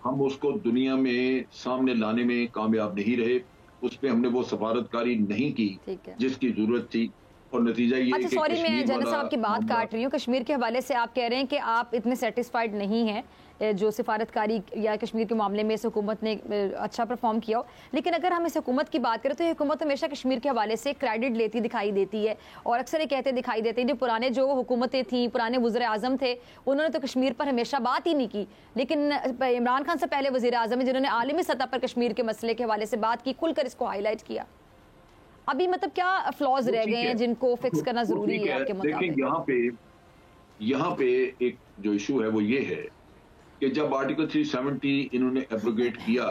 हम उसको दुनिया में सामने लाने में कामयाब नहीं रहे, उस पे हमने वो सफारतकारी नहीं की जिसकी जरूरत थी, और नतीजा ये
अच्छा, सॉरी मैं जनरल साहब की बात काट रही हूँ। कश्मीर के हवाले से आप कह रहे हैं कि आप इतने सेटिस्फाइड नहीं हैं जो सिफारतकारी या कश्मीर के मामले में इस हुकूमत ने अच्छा परफॉर्म किया हो, लेकिन अगर हम इस हुकूमत की बात करें तो ये हुकूमत हमेशा कश्मीर के हवाले से क्रेडिट लेती दिखाई देती है और अक्सर ये कहते दिखाई देते हैं जो पुराने जो हुकूमतें थी, पुराने वज़ीर आज़म थे, उन्होंने तो कश्मीर पर हमेशा बात ही नहीं की, लेकिन इमरान खान से पहले वज़ीर आज़म है जिन्होंने आलमी सतह पर कश्मीर के मसले के हवाले से बात की, खुलकर इसको हाईलाइट किया। अभी मतलब क्या फ्लॉज रह गए हैं जिनको फिक्स करना जरूरी है आपके मुताबिक?
यहाँ पे एक जो इशू है वो ये है कि जब आर्टिकल 370 इन्होंने एब्रोगेट किया,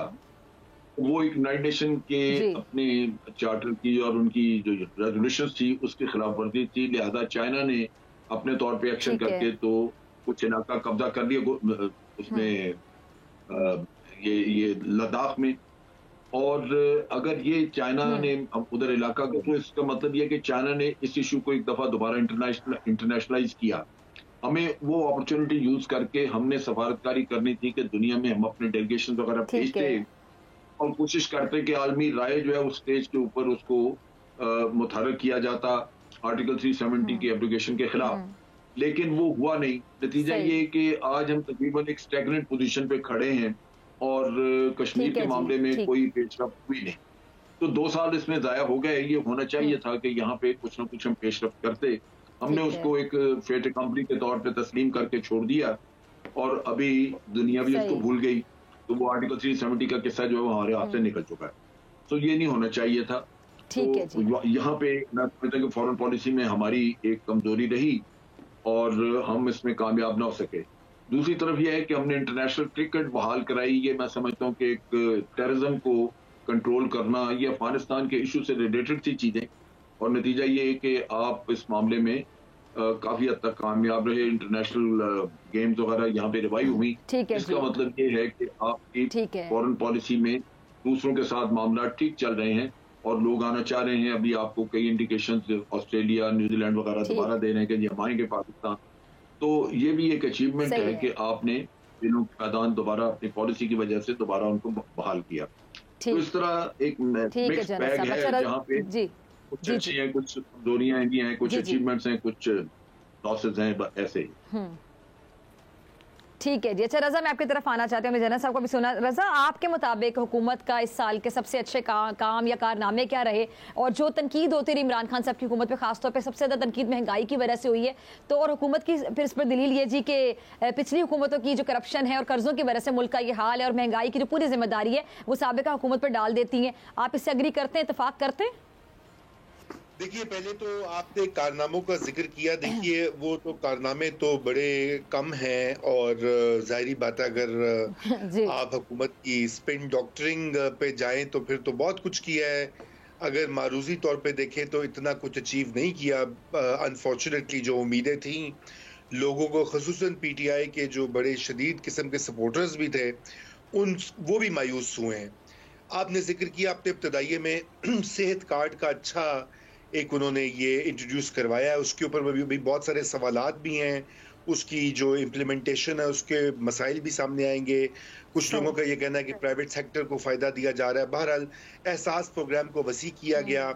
वो एक यूनाइटेड नेशन के अपने चार्टर की और उनकी जो रेजोल्यूशन थी उसकी खिलाफ वर्जी थी, लिहाजा चाइना ने अपने तौर पे एक्शन करके तो कुछ इलाका कब्जा कर लिया उसमें ये लद्दाख में। और अगर ये चाइना ने उधर इलाका को, तो इसका मतलब ये कि चाइना ने इस इशू को एक दफा दोबारा इंटरनेशनलाइज किया। हमें वो अपॉर्चुनिटी यूज करके हमने सफारतकारी करनी थी कि दुनिया में हम अपने डेलीगेशन वगैरह भेजते और कोशिश करते कि आलमी राय जो है उस स्टेज के ऊपर उसको मुतहर्रिक किया जाता आर्टिकल 370 की एब्रोगेशन के खिलाफ, लेकिन वो हुआ नहीं। नतीजा ये कि आज हम तकरीबन एक स्टैग्नेंट पोजीशन पे खड़े हैं और कश्मीर के मामले में कोई पेशरफ्त हुई नहीं। तो 2 साल इसमें जाया हो गए। ये होना चाहिए था कि यहाँ पे कुछ ना कुछ हम पेशरफ्त करते। हमने उसको एक फेट कंपनी के तौर पे तस्लीम करके छोड़ दिया और अभी दुनिया भी उसको भूल गई। तो वो आर्टिकल 370 का किस्सा जो है हमारे हाथ से निकल चुका है। तो ये नहीं होना चाहिए था। तो यहाँ पे मैं समझता हूँ कि फॉरेन पॉलिसी में हमारी एक कमजोरी रही और हम इसमें कामयाब ना हो सके। दूसरी तरफ यह है कि हमने इंटरनेशनल क्रिकेट बहाल कराई। ये मैं समझता हूँ कि एक टेररिज्म को कंट्रोल करना ये अफगानिस्तान के इशू से रिलेटेड थी चीजें, और नतीजा ये है कि आप इस मामले में काफी हद तक कामयाब रहे। इंटरनेशनल गेम्स वगैरह यहाँ पे रिवाइव हुई। इसका मतलब ये है कि आपकी फॉरेन पॉलिसी में दूसरों के साथ मामला ठीक चल रहे हैं और लोग आना चाह रहे हैं। अभी आपको कई इंडिकेशन ऑस्ट्रेलिया, न्यूजीलैंड वगैरह दोबारा दे रहे हैं कि जी हम आएंगे पाकिस्तान। तो ये भी एक अचीवमेंट है कि आपने दिनों के मैदान दोबारा अपनी पॉलिसी की वजह से दोबारा उनको बहाल किया। तो इस तरह एक मिक्स बैग है जहाँ पे कुछ अच्छी हैं, कुछ कमजोरियां हैं, कुछ अचीवमेंट्स हैं, कुछ लॉसेस हैं, ऐसे ही।
ठीक है जी। अच्छा रजा, मैं आपकी तरफ आना चाहती हूँ। जनरल साहब को भी सुना। रजा, आपके मुताबिक हुकूमत का इस साल के सबसे अच्छे काम या कारनामे क्या रहे? और जो तनकीद होती रही इमरान खान साहब की हुकूमत पे, खासतौर पे सबसे ज़्यादा तनकीद महंगाई की वजह से हुई है, तो और हुकूमत की फिर इस पर दलील ये जी कि पिछली हुकूमतों की जो करप्शन है और कर्जों की वजह से मुल्क का ये हाल है, और महंगाई की जो पूरी जिम्मेदारी है वो साबिका हुकूमत पर डाल देती हैं। आप इससे एग्री करते हैं, इतफाक करते हैं?
देखिए, पहले तो आपने कारनामों का जिक्र किया। देखिए, वो तो कारनामे तो बड़े कम हैं और जाहिर बात है अगर आप हुकूमत की स्पिन डॉक्टरिंग पे जाएं तो फिर तो बहुत कुछ किया है। अगर मारूजी तौर पे देखें तो इतना कुछ अचीव नहीं किया। अनफॉर्चुनेटली जो उम्मीदें थी लोगों को, ख़ुसूसन पीटीआई के जो बड़े शदीद किस्म के सपोर्टर्स भी थे, वो भी मायूस हुए हैं। आपने जिक्र किया अपने इब्तदाइये में सेहत कार्ड का अच्छा एक उन्होंने ये इंट्रोड्यूस करवाया है। उसके ऊपर भी बहुत सारे सवालात भी हैं। उसकी जो इम्प्लीमेंटेशन है उसके मसाइल भी सामने आएंगे। कुछ लोगों का ये कहना है कि प्राइवेट सेक्टर को फ़ायदा दिया जा रहा है। बहरहाल एहसास प्रोग्राम को वसी किया गया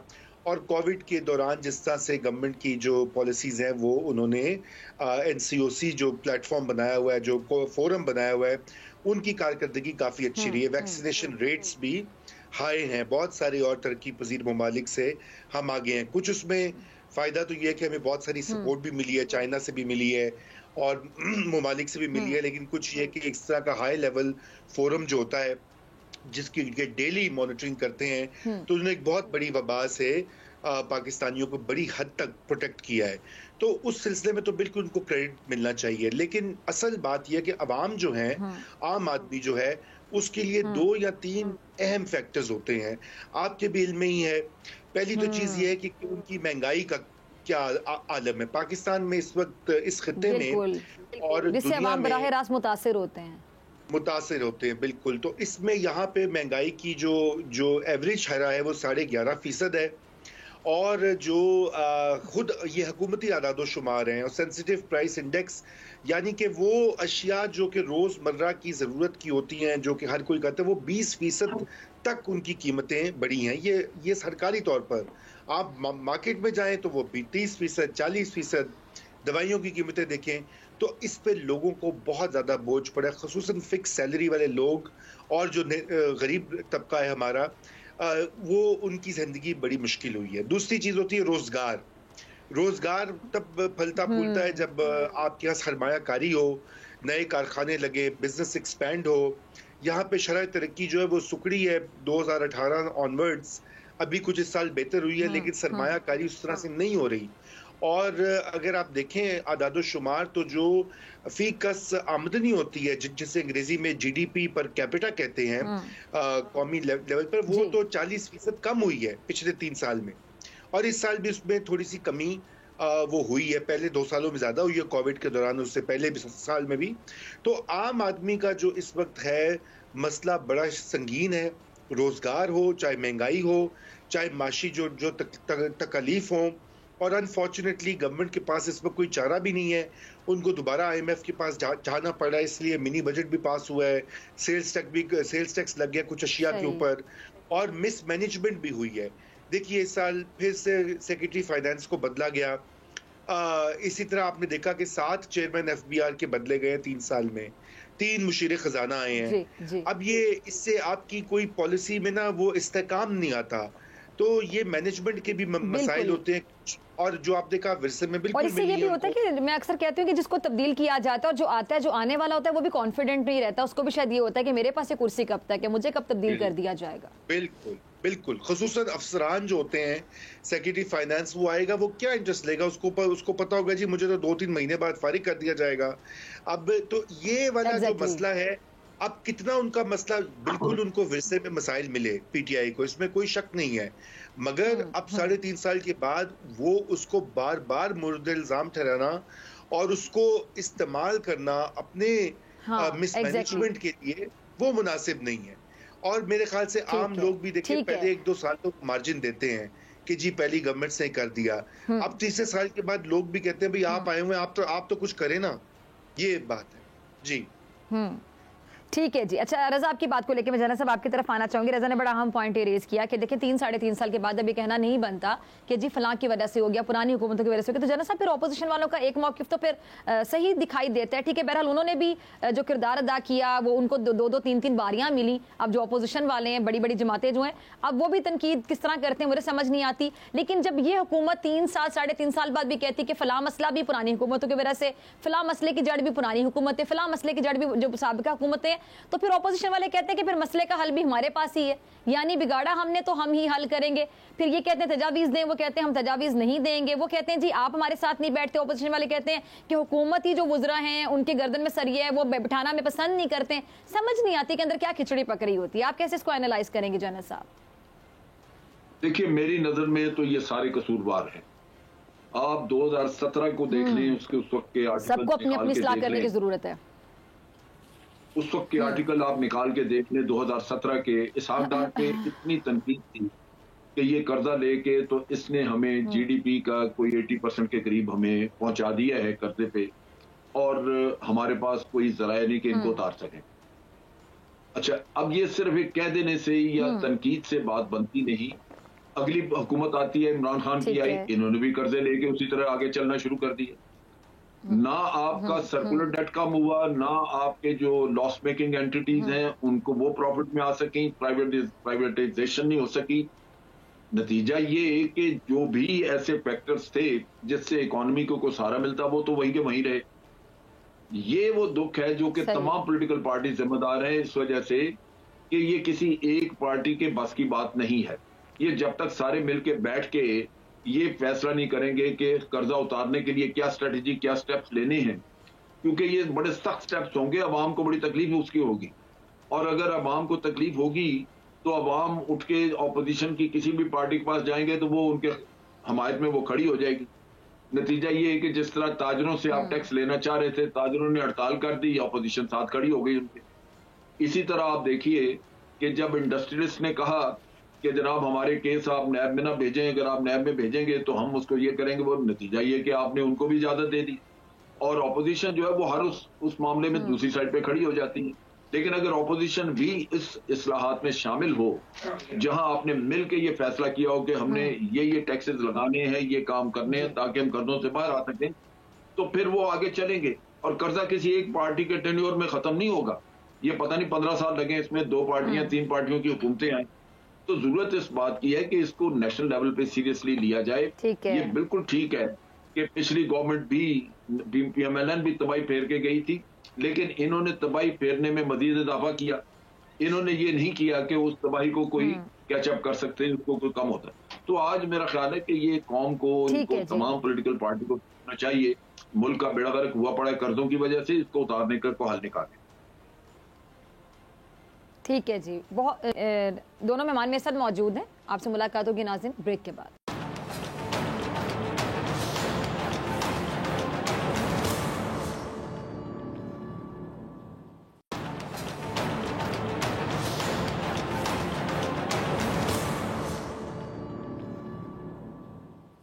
और कोविड के दौरान जिस तरह से गवर्नमेंट की जो पॉलिसीज़ हैं वो उन्होंने NCOC जो प्लेटफॉर्म बनाया हुआ है, जो फोरम बनाया हुआ है, उनकी कारकर्दगी काफ़ी अच्छी रही है। वैक्सीनेशन रेट्स भी हाई हैं, बहुत सारे और तरक्की पजीर ममालिक से हम आगे हैं। कुछ उसमें फ़ायदा तो ये है कि हमें बहुत सारी सपोर्ट भी मिली है, चाइना से भी मिली है और ममालिक से भी मिली है, लेकिन कुछ ये कि इस तरह का हाई लेवल फोरम जो होता है, जिसकी डेली मॉनिटरिंग करते हैं, तो उन्होंने एक बहुत बड़ी वबा से पाकिस्तानियों को बड़ी हद तक प्रोटेक्ट किया है। तो उस सिलसिले में तो बिल्कुल उनको क्रेडिट मिलना चाहिए, लेकिन असल बात यह है कि अवाम जो है, आम आदमी जो है, उसके लिए 2 या 3 अहम फैक्टर्स होते हैं। आपके भी इल्म में ही है। पहली तो चीज ये है कि उनकी महंगाई का क्या आलम है पाकिस्तान में इस वक्त, इस खित्ते में और
जिससे अवाम बराह रास्त मुतासिर होते हैं।
बिल्कुल। तो इसमें यहाँ पे महंगाई की जो एवरेज शरह है वो 11.5% है, और जो खुद ये हुकूमती आदादोशुमार हैं और सेंसिटिव प्राइस इंडेक्स, यानी कि वो अशिया जो कि रोज़मर्रा की ज़रूरत की होती हैं, जो कि हर कोई कहता है, वो 20% तक उनकी कीमतें बढ़ी हैं। ये सरकारी तौर पर। आप मार्केट में जाएं तो वो भी 30%, 40%। दवाइयों की कीमतें देखें तो इस पे लोगों को बहुत ज़्यादा बोझ पड़ा, ख़ुसूसन फिक्स सैलरी वाले लोग और जो गरीब तबका है हमारा, वो उनकी ज़िंदगी बड़ी मुश्किल हुई है। दूसरी चीज़ होती है रोज़गार। रोज़गार तब फलता फूलता है जब आपके यहाँ सरमायाकारी हो, नए कारखाने लगे, बिजनेस एक्सपैंड हो। यहाँ पे शरह तरक्की जो है वो सुकड़ी है 2018 ऑनवर्ड्स। अभी कुछ इस साल बेहतर हुई है, लेकिन सरमायाकारी उस तरह से नहीं हो रही। और अगर आप देखें आदादोशुमार, तो जो फी कस आमदनी होती है, जिसे अंग्रेजी में जीडीपी पर कैपिटा कहते हैं, कौमी लेवल पर, वो तो 40% कम हुई है पिछले 3 साल में, और इस साल भी उसमें थोड़ी सी कमी वो हुई है। पहले 2 सालों में ज्यादा हुई है कोविड के दौरान, उससे पहले भी साल में भी। तो आम आदमी का जो इस वक्त है मसला बड़ा संगीन है। रोजगार हो, चाहे महंगाई हो, चाहे माशी जो तकलीफ हो, और अनफॉर्चुनेटली गवर्नमेंट के पास इस वक्त कोई चारा भी नहीं है। उनको दोबारा IMF के पास जाना पड़ा, इसलिए मिनी बजट भी पास हुआ है, सेल्स टैक्स लग गया कुछ अशिया के ऊपर, और मिसमैनेजमेंट भी हुई है। देखिए इस साल फिर से सेक्रेटरी फाइनेंस को बदला गया। इसी तरह आपने देखा कि 7 चेयरमैन FBR के बदले गए 3 साल में, 3 मुशीर खजाना आए हैं। अब ये इससे आपकी कोई पॉलिसी में ना वो इस्तेकाम नहीं आता। तो ये मैनेजमेंट के भी मसाइल होते हैं, और जो आप देखा विरसे में बिल्कुल।
और इससे ये भी होता है कि मैं अक्सर कहती हूँ कि जिसको तब्दील किया जाता है और जो आता है, जो आने वाला होता है, वो भी कॉन्फिडेंट नहीं रहता। उसको भी शायद ये होता है कि मेरे पास ये कुर्सी कब तक है, मुझे कब तब्दील कर दिया जाएगा।
बिल्कुल बिल्कुल। खुसूसन अफसरान जो होते हैं, सेक्रेटरी फाइनेंस, वो आएगा, वो क्या इंटरेस्ट लेगा, उसको पता होगा जी मुझे तो 2-3 महीने बाद फारिग कर दिया जाएगा। अब तो ये वाला जो मसला है, अब कितना उनका मसला, बिल्कुल उनको विरसे में मसाइल मिले PTI को, इसमें कोई शक नहीं है, मगर अब 3.5 साल के बाद वो उसको बार बार मुर्द इल्जाम ठहराना और उसको इस्तेमाल करना अपने मिसमैनेजमेंट के लिए, वो मुनासिब नहीं है। और मेरे ख्याल से आम लोग भी देखिए पहले 1-2 साल तो मार्जिन देते हैं कि जी पहली गवर्नमेंट ने कर दिया। अब 3 साल के बाद लोग भी कहते हैं भाई आप आए हुए हैं, आप तो कुछ करें ना। ये बात है जी।
ठीक है जी। अच्छा रजा, आपकी बात को लेकर मैं जना साहब आपकी तरफ आना चाहूंगी। रजा ने बड़ा अहम पॉइंट ये रेज किया कि देखिए 3-3.5 साल के बाद अभी कहना नहीं बनता कि जी फलां की वजह से हो गया, पुरानी हुकूमतों की वजह से हो गया। तो जना साहब फिर ऑपोजिशन वालों का एक मौकिफ तो फिर सही दिखाई देता है। ठीक है, बहरहाल उन्होंने भी जो किरदार अदा किया, वो उनको 2-3 बारियां मिली। अब जो ऑपोजिशन वाले हैं, बड़ी बड़ी जमातें जो हैं, अब वो भी तनकीद किस तरह करते हैं मुझे समझ नहीं आती। लेकिन जब ये हुकूमत 3 साल 3.5 साल बाद भी कहती कि फलां मसला भी पुरानी हुकूमतों की वजह से, फलां मसले की जड़ भी पुरानी हुकूमत है, फलां मसले की जड़ भी जो साबिका हुकूमतें हैं, तो फिर ऑपोजिशन वाले कहते हैं कि फिर मसले का हल भी हमारे पास ही है, यानी बिगाड़ा हमने तो हम ही हल करेंगे। फिर ये कहते हैं तजावीज दें, वो कहते हैं हम तजावीज नहीं देंगे। वो कहते हैं जी आप हमारे साथ नहीं बैठते। ऑपोजिशन वाले कहते हैं कि हुकूमती जो वुज़रा हैं उनके गर्दन में सरिया है, वो बिठाना में पसंद नहीं करते। समझ नहीं आती कि अंदर क्या खिचड़ी पक रही होती है। आप कैसे इसको एनालाइज करेंगे जनाब साहब?
देखिए मेरी नजर में तो ये सारे कसूरवार हैं। आप 2017 को देख लें, उसके उस वक्त के आर्टिकल
सबको अपनी अपनी सलाह करने की जरूरत है।
उस वक्त के आर्टिकल आप निकाल के देख लें 2017 के। इसहाक डार पे इतनी तनकीद थी कि ये कर्जा लेके तो इसने हमें GDP का कोई 80% के करीब हमें पहुंचा दिया है कर्जे पे, और हमारे पास कोई जराया नहीं कि इनको उतार सकें। अच्छा, अब ये सिर्फ एक कह देने से या तनकीद से बात बनती नहीं। अगली हुकूमत आती है, इमरान खान की आई, इन्होंने भी कर्जे लेके उसी तरह आगे चलना शुरू कर दिया। ना आपका सर्कुलर डेट कम हुआ, ना आपके जो लॉस मेकिंग एंटिटीज हैं उनको वो प्रॉफिट में आ सकी, प्राइवेटाइजेशन नहीं हो सकी। नतीजा ये कि जो भी ऐसे फैक्टर्स थे जिससे इकोनॉमी को कोई सहारा मिलता वो तो वहीं के वहीं रहे। ये वो दुख है जो कि तमाम पॉलिटिकल पार्टी जिम्मेदार है इस वजह से कि ये किसी एक पार्टी के बस की बात नहीं है। ये जब तक सारे मिलके बैठ के ये फैसला नहीं करेंगे कि कर्जा उतारने के लिए क्या स्ट्रेटेजी, क्या स्टेप्स लेने हैं, क्योंकि ये बड़े सख्त स्टेप्स होंगे, अवाम को बड़ी तकलीफ उसकी होगी। और अगर अवाम को तकलीफ होगी तो अवाम उठ के ऑपोजिशन की किसी भी पार्टी के पास जाएंगे तो वो उनके हमायत में वो खड़ी हो जाएगी। नतीजा ये है कि जिस तरह ताजरों से आप टैक्स लेना चाह रहे थे, ताजरों ने हड़ताल कर दी, ऑपोजिशन साथ खड़ी हो गई उनके। इसी तरह आप देखिए कि जब इंडस्ट्रियलिस्ट ने कहा कि जनाब हमारे केस आप नैब में ना भेजें, अगर आप नैब में भेजेंगे तो हम उसको ये करेंगे, वो नतीजा ये कि आपने उनको भी इजाजत दे दी और ऑपोजिशन जो है वो हर उस मामले में दूसरी साइड पे खड़ी हो जाती है। लेकिन अगर ऑपोजिशन भी इस इस्लाहात में शामिल हो जहां आपने मिल के ये फैसला किया हो कि हमने ये टैक्सेस लगाने हैं, ये काम करने हैं ताकि हम कर्जों से बाहर आ सकें, तो फिर वो आगे चलेंगे। और कर्जा किसी एक पार्टी के टेन्योर में खत्म नहीं होगा। ये पता नहीं 15 साल लगे इसमें, 2 पार्टियां 3 पार्टियों की हुकूमतें आए। तो जरूरत इस बात की है कि इसको नेशनल लेवल पे सीरियसली लिया जाए। ये बिल्कुल ठीक है कि पिछली गवर्नमेंट भी PMLN भी तबाही फेर के गई थी, लेकिन इन्होंने तबाही फेरने में मजीद इजाफा किया। इन्होंने ये नहीं किया कि उस तबाही को कोई कैचअप कर सकते हैं, उसको कोई कम होता है। तो आज मेरा ख्याल है कि ये कौम को, इनको तमाम पॉलिटिकल पार्टी को सोचना चाहिए, मुल्क का बेड़ा गर्क हुआ पड़ा है कर्जों की वजह से, इसको उतारने को हल निकालें।
ठीक है जी, बहुत दोनों मेहमान मेरे साथ मौजूद हैं। आपसे मुलाकात होगी नाज़रीन ब्रेक के बाद।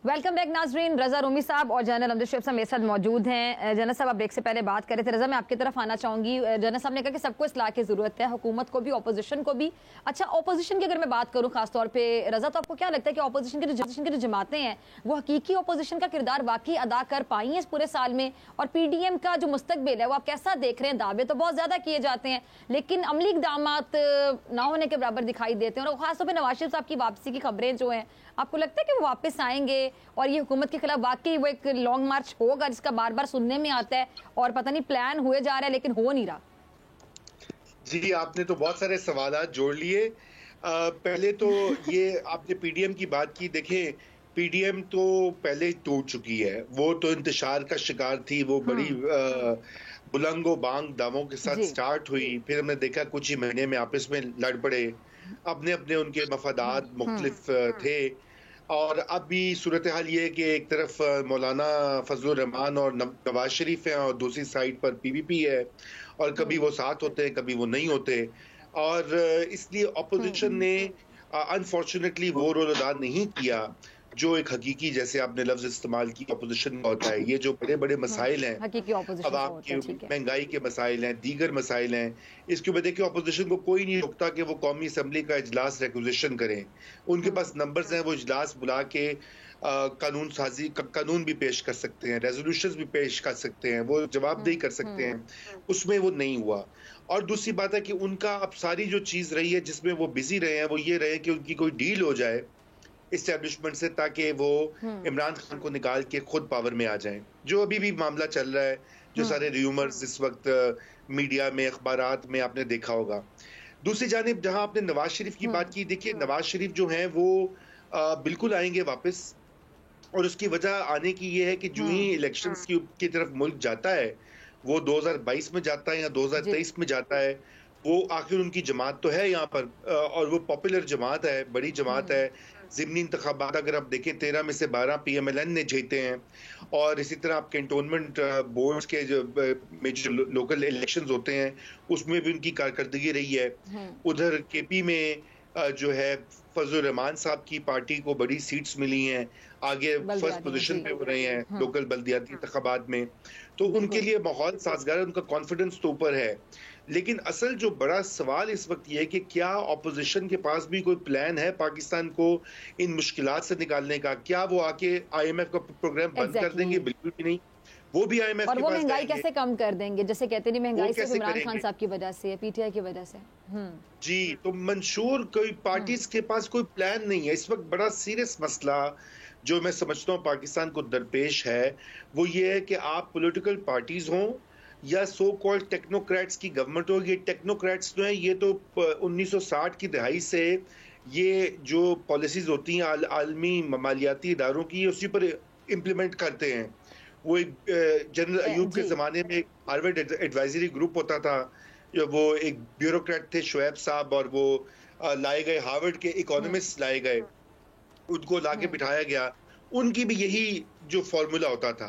वेलकम बैक नाजरीन। रजा रूमी साहब और जनरल अमजद शरीफ साहब मेरे साथ मौजूद हैं। जनरल साहब आप ब्रेक से पहले बात कर रहे थे, रजा मैं आपकी तरफ आना चाहूंगी। जनरल साहब ने कहा कि सबको इस्लाह की जरूरत है, हुकूमत को भी, ऑपोजिशन को भी। अच्छा, ऑपोजिशन की अगर मैं बात करूं खासतौर पे रजा, तो आपको क्या लगता है कि ऑपोजिशन की जो जमातें हैं वो हकीकी ऑपोजिशन का किरदार वाकई अदा कर पाई हैं इस पूरे साल में? और PDM का जो मुस्तकबिल है वो आप कैसा देख रहे हैं? दावे तो बहुत ज्यादा किए जाते हैं लेकिन अमली इक़दामात ना होने के बराबर दिखाई देते हैं। और खासतौर पर नवाज शरीफ साहब की वापसी की खबरें जो हैं, आपको लगता है कि वो वापस आएंगे और ये हुकूमत के खिलाफ वाकई वो एक लॉन्ग मार्च होगा जिसका बार बार सुनने में आता है और पता नहीं प्लान हुए जा रहा है लेकिन हो नहीं रहा?
जी, आपने तो बहुत सारे सवालात जोड़ लिए। पहले तो ये आपने PDM की बात की। देखें, PDM तो पहले टूट चुकी है, वो तो इंतशार का शिकार थी। वो बड़ी बुलंगो बांग दावों के साथ स्टार्ट हुई, फिर हमने देखा कुछ ही महीने में आपस में लड़ पड़े, अपने अपने उनके मफादात मुख्तलिफ थे। और अब भी सूरत हाल ये है कि एक तरफ मौलाना फजलुर रहमान और नवाज शरीफ हैं और दूसरी साइड पर PPP है, और कभी वो साथ होते हैं कभी वो नहीं होते। और इसलिए अपोजिशन ने अनफॉर्चुनेटली वो रोल अदा नहीं किया जो एक हकीकी, जैसे आपने लफ्ज इस्तेमाल की, अपोजिशन का होता है। ये जो बड़े बड़े मसाइल हैं, अवाम की महंगाई के मसाइल हैं, दीगर मसाइल हैं, इसकी वजह कि अपोजिशन को कोई नहीं रोकता कि वो कौमी असम्बली का इजलास रिक्वेजिशन करें। उनके पास नंबर्स हैं, वो इजलास बुला के कानून भी पेश कर सकते हैं, रेजोल्यूशन भी पेश कर सकते हैं, वो जवाबदेही कर सकते हैं। उसमें वो नहीं हुआ। और दूसरी बात है कि उनका अब सारी जो चीज़ रही है जिसमें वो बिजी रहे हैं, वो ये रहे कि उनकी कोई डील हो जाए इस्टेब्लिशमेंट से, ताकि वो इमरान खान को निकाल के खुद पावर में आ जाएं। जो अभी भी मामला चल रहा है, जो सारे र्यूमर्स इस वक्त मीडिया में, अखबारात में आपने देखा होगा। दूसरी जानिब जहां आपने नवाज शरीफ की बात की, देखिए नवाज शरीफ जो हैं वो बिल्कुल आएंगे वापस, और उसकी वजह आने की ये है कि जो ही इलेक्शंस की तरफ मुल्क जाता है, वो 2022 में जाता है या 2023 में जाता है, वो आखिर उनकी जमात तो है यहाँ पर, और वो पॉपुलर जमात है, बड़ी जमात है। ज़िमनी इंतखाबात अगर आप देखें 13 में से 12 PMLN ने जीते हैं, और इसी तरह आप कैंटोनमेंट बोर्ड्स के जो लोकल इलेक्शंस होते हैं उसमें भी उनकी कारकर्दगी रही है। उधर KP में जो है फजलुर रहमान साहब की पार्टी को बड़ी सीट्स मिली हैं, आगे फर्स्ट पोजीशन पे हो रहे हैं लोकल बल्दियाती इंतखाबात में, तो उनके लिए माहौल साजगार है, उनका कॉन्फिडेंस तो ऊपर है। लेकिन असल जो बड़ा सवाल इस वक्त ये है कि क्या ऑपोजिशन के पास भी कोई प्लान है पाकिस्तान को इन मुश्किलात से निकालने का? क्या वो आके IMF का प्रोग्राम बंद कर देंगे? बिल्कुल भी नहीं। वो भी IMF
और
के
वो
पास
महंगाई
जाएंगे।
कैसे कम कर देंगे? जैसे कहते नहीं महंगाई सिर्फ
कैसे
इमरान खान
करेंगे?
साहब की वजह से है, PTI की वजह से।
जी, तो मंशूर कोई पार्टीज के पास कोई प्लान नहीं है। इस वक्त बड़ा सीरियस मसला जो मैं समझता हूँ पाकिस्तान को दरपेश है, वो ये है कि आप पॉलिटिकल पार्टीज हों या सो कॉल्ड टेक्नोक्रेट्स की गवर्नमेंट हो। ये टेक्नोक्रेट्स जो है ये तो 1960 की दहाई से ये जो पॉलिसीज होती हैं आलमी ममालियाती इदारों की, उसी पर इम्प्लीमेंट करते हैं। वो एक जनरल अयूब के ज़माने में हार्वर्ड एडवाइजरी ग्रुप होता था, वो एक ब्यूरोक्रेट थे शुएब साहब, और वो लाए गए हार्वर्ड के इकोनॉमिस्ट लाए गए, उनको लाके बिठाया गया। उनकी भी यही जो फॉर्मूला होता था।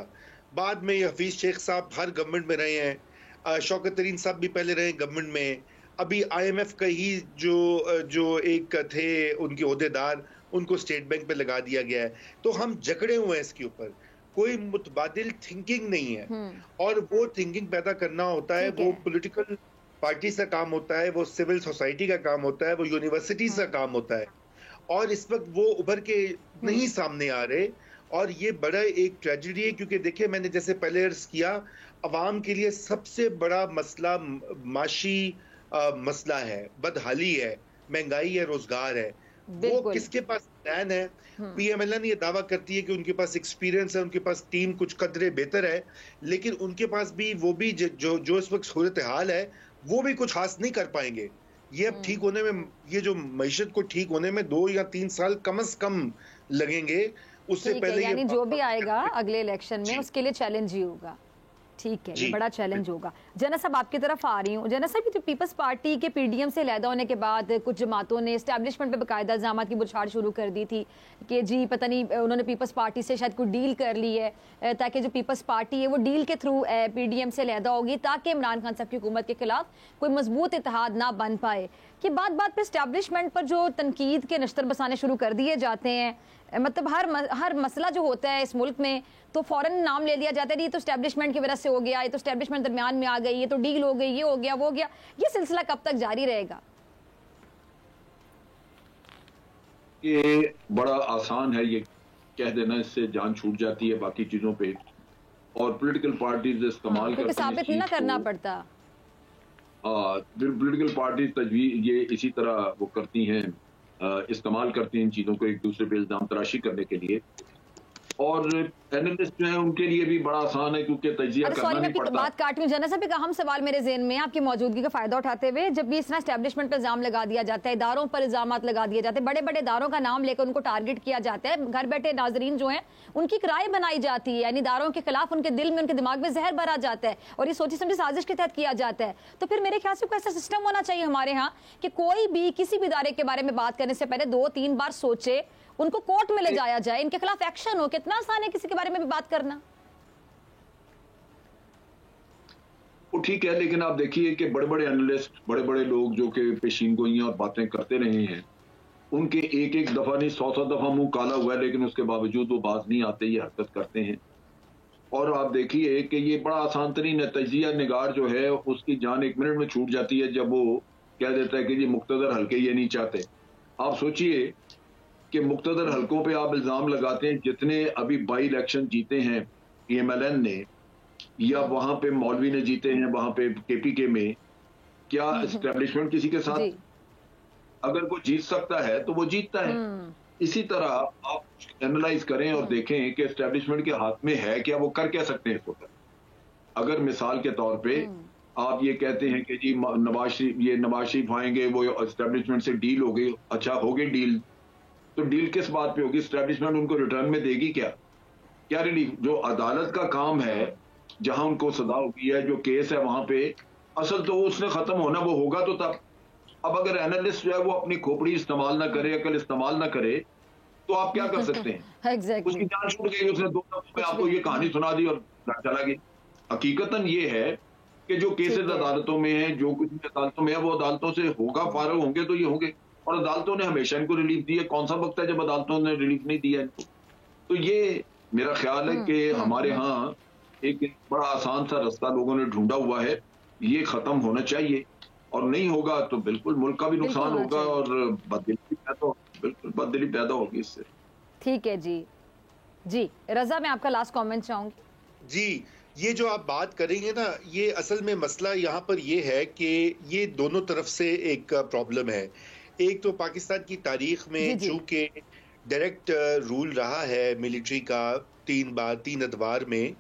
बाद में हफीज शेख साहब हर गवर्नमेंट में रहे हैं, शौकत तरीन साहब भी पहले रहे गवर्नमेंट में, अभी IMF का ही जो एक थे उनके ओहदेदार, उनको स्टेट बैंक पे लगा दिया गया है। तो हम जकड़े हुए हैं इसके ऊपर, कोई मुतबादिल थिंकिंग नहीं है। और वो थिंकिंग पैदा करना होता है, वो पॉलिटिकल पार्टी का काम होता है, वो सिविल सोसाइटी का काम होता है, वो यूनिवर्सिटीज का काम होता है। और इस वक्त वो उभर के नहीं सामने आ रहे, और ये बड़ा एक ट्रेजेडी है। क्योंकि देखिए, मैंने जैसे पहले अर्ज किया, अवाम के लिए सबसे बड़ा मसला माशी मसला है, बदहाली है, महंगाई है, रोजगार है। वो किसके पास प्लान है? PMLN ये दावा करती है कि उनके पास एक्सपीरियंस है, उनके पास टीम कुछ कदरे बेहतर है, लेकिन उनके पास भी वो भी जो इस वक्त सूरत हाल है, वो भी कुछ हासिल नहीं कर पाएंगे। ये अब ठीक होने में, ये जो मईशत को ठीक होने में 2 या 3 साल कम से कम लगेंगे। उससे पहले
यानी जो भी आएगा अगले इलेक्शन में उसके लिए चैलेंज ही होगा। ठीक है, ये बड़ा चैलेंज होगा। जना साहब आपकी तरफ आ रही हूँ। जना साहब, जो पीपल्स पार्टी के PDM से अलहदा होने के बाद कुछ जमातों ने एस्टैब्लिशमेंट पे बाकायदा इल्जाम की बुछाड़ शुरू कर दी थी कि जी पता नहीं उन्होंने पीपल्स पार्टी से शायद कोई डील कर ली है, ताकि जो पीपल्स पार्टी है वो डील के थ्रू PDM से अलहदा होगी, ताकि इमरान खान साहब की हुकूमत के खिलाफ कोई मजबूत इत्तेहाद ना बन पाए। कि बात पर एस्टैब्लिशमेंट पर जो तनकीद के नश्तर बसाने शुरू कर दिए जाते हैं, मतलब हर मसला जो होता है इस मुल्क में तो फौरन नाम ले लिया जाता है, ये तो एस्टैब्लिशमेंट की वजह से हो गया, ये तो एस्टैब्लिशमेंट दरमियान में आ गई, ये तो डील हो गई, ये हो गया, वो हो गया। ये सिलसिला कब तक जारी रहेगा?
ये बड़ा आसान है ये कह देना, इससे जान छूट जाती है बाकी चीजों पे, और पॉलिटिकल पार्टीज इस्तेमाल करती हैं,
साबित नहीं ना करना पड़ता।
पॉलिटिकल पार्टीज तजवीज ये इसी तरह वो करती हैं, इस्तेमाल करती हैं इन चीजों को एक दूसरे पे इल्जाम तराशी करने के लिए। और एनालिस्ट जो है उनके लिए भी बड़ा आसान है, क्योंकि तजिया करना नहीं पड़ता।
बात काट रही हूँ जना साहब, एक अहम सवाल मेरे ज़हन में आपकी मौजूदगी का फायदा उठाते हुए, जब भी इस तरह एस्टैब्लिशमेंट पर इल्जाम लगा दिया जाता है, इदारों पर इल्जाम लगा दिए जाते हैं, बड़े बड़े इदारों का नाम लेकर उनको टारगेट किया जाता है, घर बैठे नाजरीन जो है उनकी एक राय बनाई जाती है, यानी इदारों के खिलाफ उनके दिल में, उनके दिमाग में जहर भरा जाता है, और ये सोची समझी साजिश के तहत किया जाता है। तो फिर मेरे ख्याल से कोई ऐसा सिस्टम होना चाहिए हमारे यहाँ कि कोई भी किसी भी इदारे के बारे में बात करने से पहले 2-3 बार सोचे, उनको कोर्ट में ले जाया जाए, इनके खिलाफ एक्शन हो। कितना आसान है किसी के बारे में भी बात करना।
वो ठीक है, लेकिन आप देखिए कि बड़े बड़े एनालिस्ट, बड़े बड़े लोग जो कि पेशीनगोइयां और बातें करते रहे हैं, उनके एक दफा नहीं 100 दफा मुंह काला हुआ है, लेकिन उसके बावजूद वो बाज नहीं आते, ये हरकत करते हैं। और आप देखिए कि ये बड़ा आसान तरीन है, तजिया निगार जो है उसकी जान 1 मिनट में छूट जाती है जब वो कह देता है कि ये मुक्तदर हल्के ये नहीं चाहते। आप सोचिए कि मुक्तदर हल्कों पे आप इल्जाम लगाते हैं, जितने अभी बाई इलेक्शन जीते हैं PMLN ने, या वहां पे मौलवी ने जीते हैं, वहां पे KPK में, क्या एस्टेब्लिशमेंट किसी के साथ अगर कोई जीत सकता है तो वो जीतता है। इसी तरह आप एनालाइज करें और देखें कि एस्टेब्लिशमेंट के हाथ में है क्या, वो कर क्या सकते हैं इस वक्त। अगर मिसाल के तौर पे आप ये कहते हैं कि जी नवाज शरीफ आएंगे, वो एस्टेब्लिशमेंट से डील हो गई, अच्छा हो गई डील, तो डील किस बात पे होगी? एस्टेब्लिशमेंट उनको रिटर्न में देगी क्या रिलीफ? जो अदालत का काम है, जहां उनको सजा होगी है, जो केस है वहां पे असल तो उसने खत्म होना, वो होगा तो तब। अब अगर एनालिस्ट जो है वो अपनी खोपड़ी इस्तेमाल ना करे, अकल इस्तेमाल ना करे, तो आप क्या कर सकते हैं?
exactly.
उसकी जान छूट गई, उसने 2 दफे आपको ये कहानी सुना दी और चला गया। हकीकतन ये है कि जो केसेस अदालतों में है, जो कुछ अदालतों में है, वो अदालतों से होगा, फारग होंगे तो ये होंगे। और अदालतों ने हमेशा इनको रिलीफ दी है। कौन सा वक्त है जब अदालतों ने रिलीफ नहीं दिया इनको? तो ये मेरा ख्याल है कि हमारे यहाँ एक बड़ा आसान सा रास्ता लोगों ने ढूंढा हुआ है, ये खत्म होना चाहिए, और नहीं होगा तो बिल्कुल मुल्क का भी नुकसान होगा और बिल्कुल बददिली पैदा होगी इससे।
ठीक है जी। रजा, मैं आपका लास्ट कमेंट चाहूंगी।
जी ये जो आप बात करेंगे ना, ये असल में मसला यहाँ पर ये है कि ये दोनों तरफ से एक प्रॉब्लम है। एक तो पाकिस्तान की तारीख में चूंकि डायरेक्ट रूल रहा है मिलिट्री का 3 अदवार में,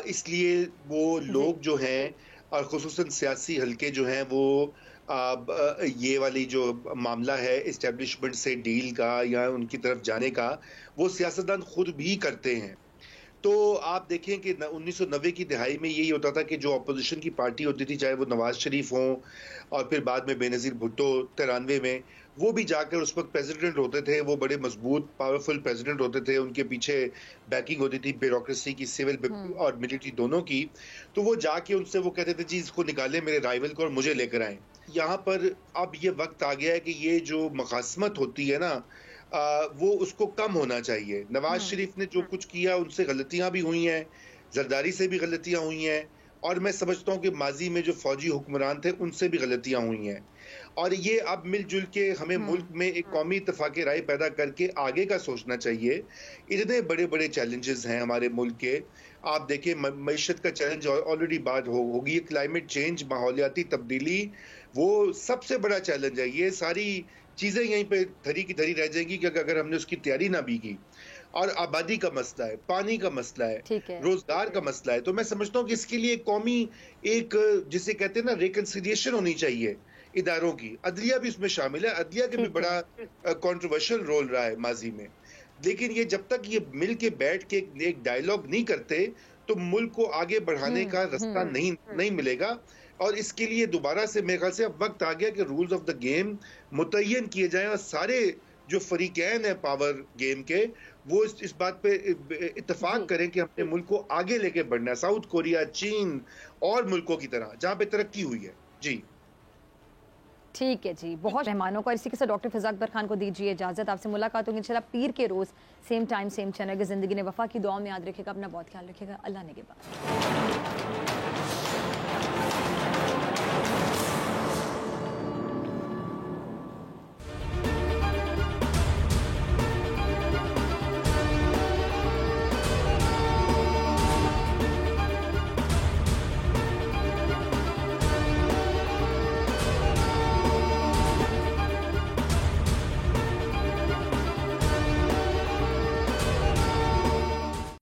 इसलिए वो लोग जो हैं और खुसूसन सियासी हलके जो हैं वो ये वाली जो मामला है इस्टेब्लिशमेंट से डील का या उनकी तरफ जाने का, वो सियासतदान खुद भी करते हैं। तो आप देखें कि 1990 की दिहाई में यही होता था कि जो अपोजिशन की पार्टी होती थी, चाहे वो नवाज शरीफ हों और फिर बाद में बेनज़ीर भुट्टो 93 में, वो भी जाकर उस वक्त प्रेसिडेंट होते थे। वो बड़े मजबूत पावरफुल प्रेसिडेंट होते थे, उनके पीछे बैकिंग होती थी ब्यूरोक्रेसी की, सिविल और मिलिट्री दोनों की। तो वो जाके उनसे वो कहते थे जी इसको निकालें मेरे राइवल को और मुझे लेकर आएं। यहाँ पर अब ये वक्त आ गया है कि ये जो मखासमत होती है ना, वो उसको कम होना चाहिए। नवाज शरीफ ने जो कुछ किया उनसे गलतियां भी हुई हैं, जरदारी से भी गलतियां हुई हैं, और मैं समझता हूं कि माजी में जो फौजी हुक्मरान थे उनसे भी गलतियां हुई हैं। और ये अब मिलजुल के हमें मुल्क में एक कौमी इत्तेफाक राय पैदा करके आगे का सोचना चाहिए। इतने बड़े बड़े चैलेंजेस हैं हमारे मुल्क के। आप देखें मईशत का चैलेंज ऑलरेडी बात होगी, क्लाइमेट चेंज, माहौलियाती तब्दीली, वो सबसे बड़ा चैलेंज है। ये सारी चीजें यहीं पे धरी की धरी रह जाएंगी कि अगर हमने उसकी तैयारी ना भी की। और आबादी का मसला है, पानी का मसला है, रोजगार का मसला है। तो मैं समझता हूँ कि इसके लिए कौमी एक जिसे कहते हैं ना रिकंसिलिएशन होनी चाहिए इदारों की। अदलिया भी उसमें शामिल है, अदलिया के भी बड़ा कंट्रोवर्शियल रोल रहा है माजी में। लेकिन ये जब तक ये मिल के बैठ के एक डायलॉग नहीं करते तो मुल्क को आगे बढ़ाने का रास्ता नहीं मिलेगा। और इसके लिए दोबारा से मेरे ख्याल से अब वक्त आ गया कि रूल्स ऑफ द गेम मुतय्यन किए जाएं और सारे जो फरीकैन है पावर गेम के वो इस बात पे इत्तेफाक करें कि हमने मुल्क को आगे लेके बढ़ना है, साउथ कोरिया, चीन और मुल्कों की तरह जहां पे तरक्की हुई है। जी
ठीक है जी, बहुत मेहमानों को। इसी के साथ डॉक्टर फिज़ा अकबर खान को दीजिए इजाजत। आपसे मुलाकात होगी इंशाल्लाह पीर के रोज, सेम टाइम सेम चैनल। की जिंदगी ने वफा की दुआ में याद रखेगा, अपना बहुत ख्याल रखेगा। अल्लाह ने के बाद।